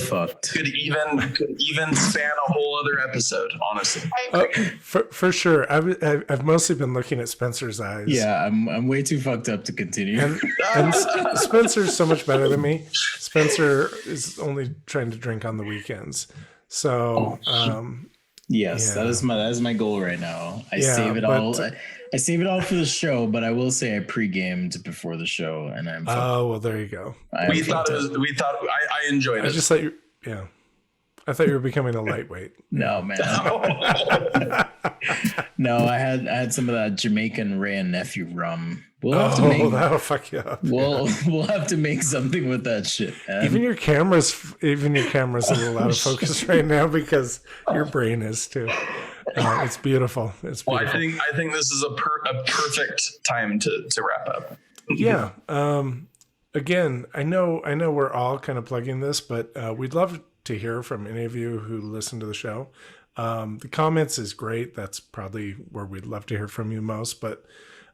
could even span a whole other episode. Honestly, for sure. I've mostly been looking at Spencer's eyes. Yeah, I'm way too fucked up to continue. And Spencer's so much better than me. Spencer is only trying to drink on the weekends. So yes, that is my goal right now. I save it all for the show, but I will say I pre-gamed before the show, and I'm. Oh well, there you go. I enjoyed it. I just thought I thought you were becoming a lightweight. No, man. No, I had some of that Jamaican Ray and Nephew rum. That'll fuck you up. We'll have to make something with that shit, man. Even your camera's a little out of focus right now because your brain is too. It's beautiful. It's beautiful. Well, I think this is a perfect time to wrap up. Yeah. Again, I know we're all kind of plugging this, but we'd love to hear from any of you who listen to the show. The comments is great. That's probably where we'd love to hear from you most. But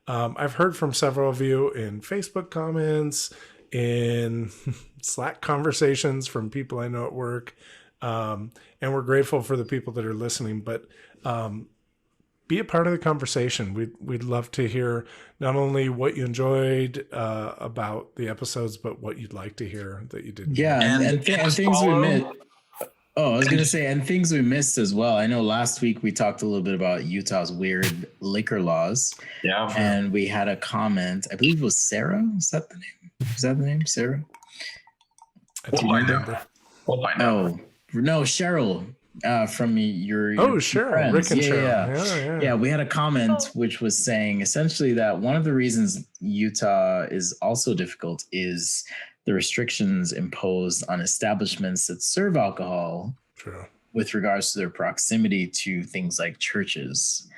I've heard from several of you in Facebook comments, in Slack conversations from people I know at work. And we're grateful for the people that are listening. But be a part of the conversation. We'd love to hear not only what you enjoyed about the episodes, but what you'd like to hear that you didn't. Yeah, and things we missed. Oh, I was gonna say, and things we missed as well. I know last week we talked a little bit about Utah's weird liquor laws. Yeah, and we had a comment. I believe it was Sarah. Is that the name? Sarah? We'll find out. Oh no, Cheryl. From your Cheryl, friends. Rick and Cheryl. Yeah, we had a comment which was saying essentially that one of the reasons Utah is also difficult is the restrictions imposed on establishments that serve alcohol True. with regards to their proximity to things like churches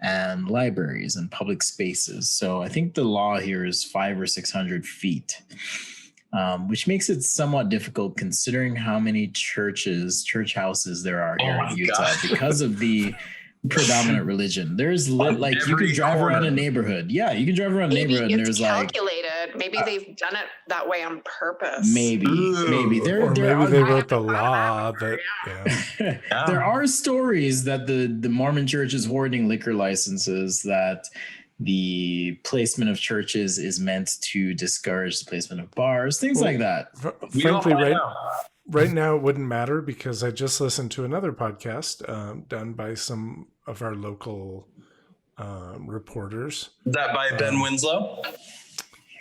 and libraries and public spaces. So I think the law here is 500 or 600 feet, which makes it somewhat difficult considering how many church houses there are here in Utah because of the predominant religion. There's like you can drive around a neighborhood. Yeah, you can drive around a neighborhood and there's calculated. Maybe they've done it that way on purpose. Maybe maybe they wrote the law that there are stories that the Mormon church is hoarding liquor licenses, that the placement of churches is meant to discourage the placement of bars, things like that. Frankly, right now it wouldn't matter because I just listened to another podcast done by some of our local reporters. Is that by Ben Winslow?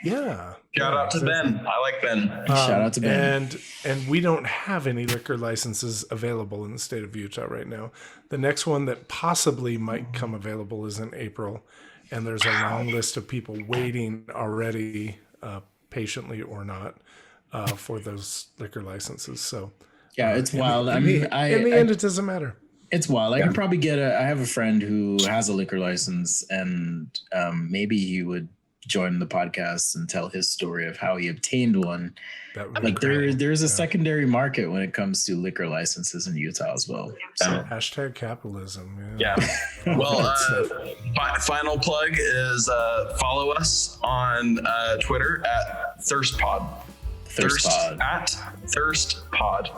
Yeah. Shout out to Ben. I like Ben. Shout out to Ben. And we don't have any liquor licenses available in the state of Utah right now. The next one that possibly might come available is in April. And there's a long list of people waiting already, patiently or not, for those liquor licenses. So yeah, it's wild. In the end, it doesn't matter. It's wild. I can probably I have a friend who has a liquor license, and maybe he would join the podcast and tell his story of how he obtained one. Like there's a secondary market when it comes to liquor licenses in Utah as well. So. Hashtag capitalism. Yeah. Well, final plug is follow us on Twitter at ThirstPod. ThirstPod.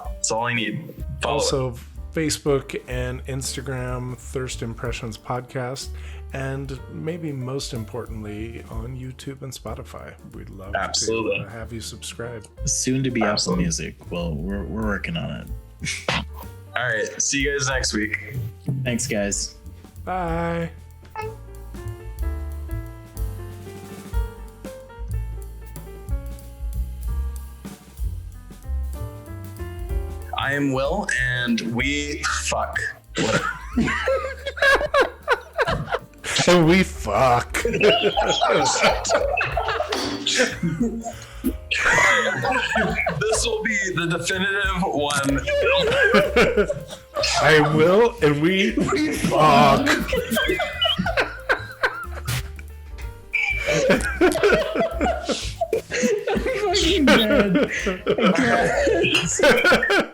That's all I need. Follow also, Facebook and Instagram, Thirst Impressions Podcast. And maybe most importantly, on YouTube and Spotify. We'd love to have you subscribe. Soon to be Apple Music. Well, we're working on it. All right. See you guys next week. Thanks, guys. Bye. I am Will, and we fuck. And we fuck. This will be the definitive one. I will, and we fuck. I'm fucking dead. I can't.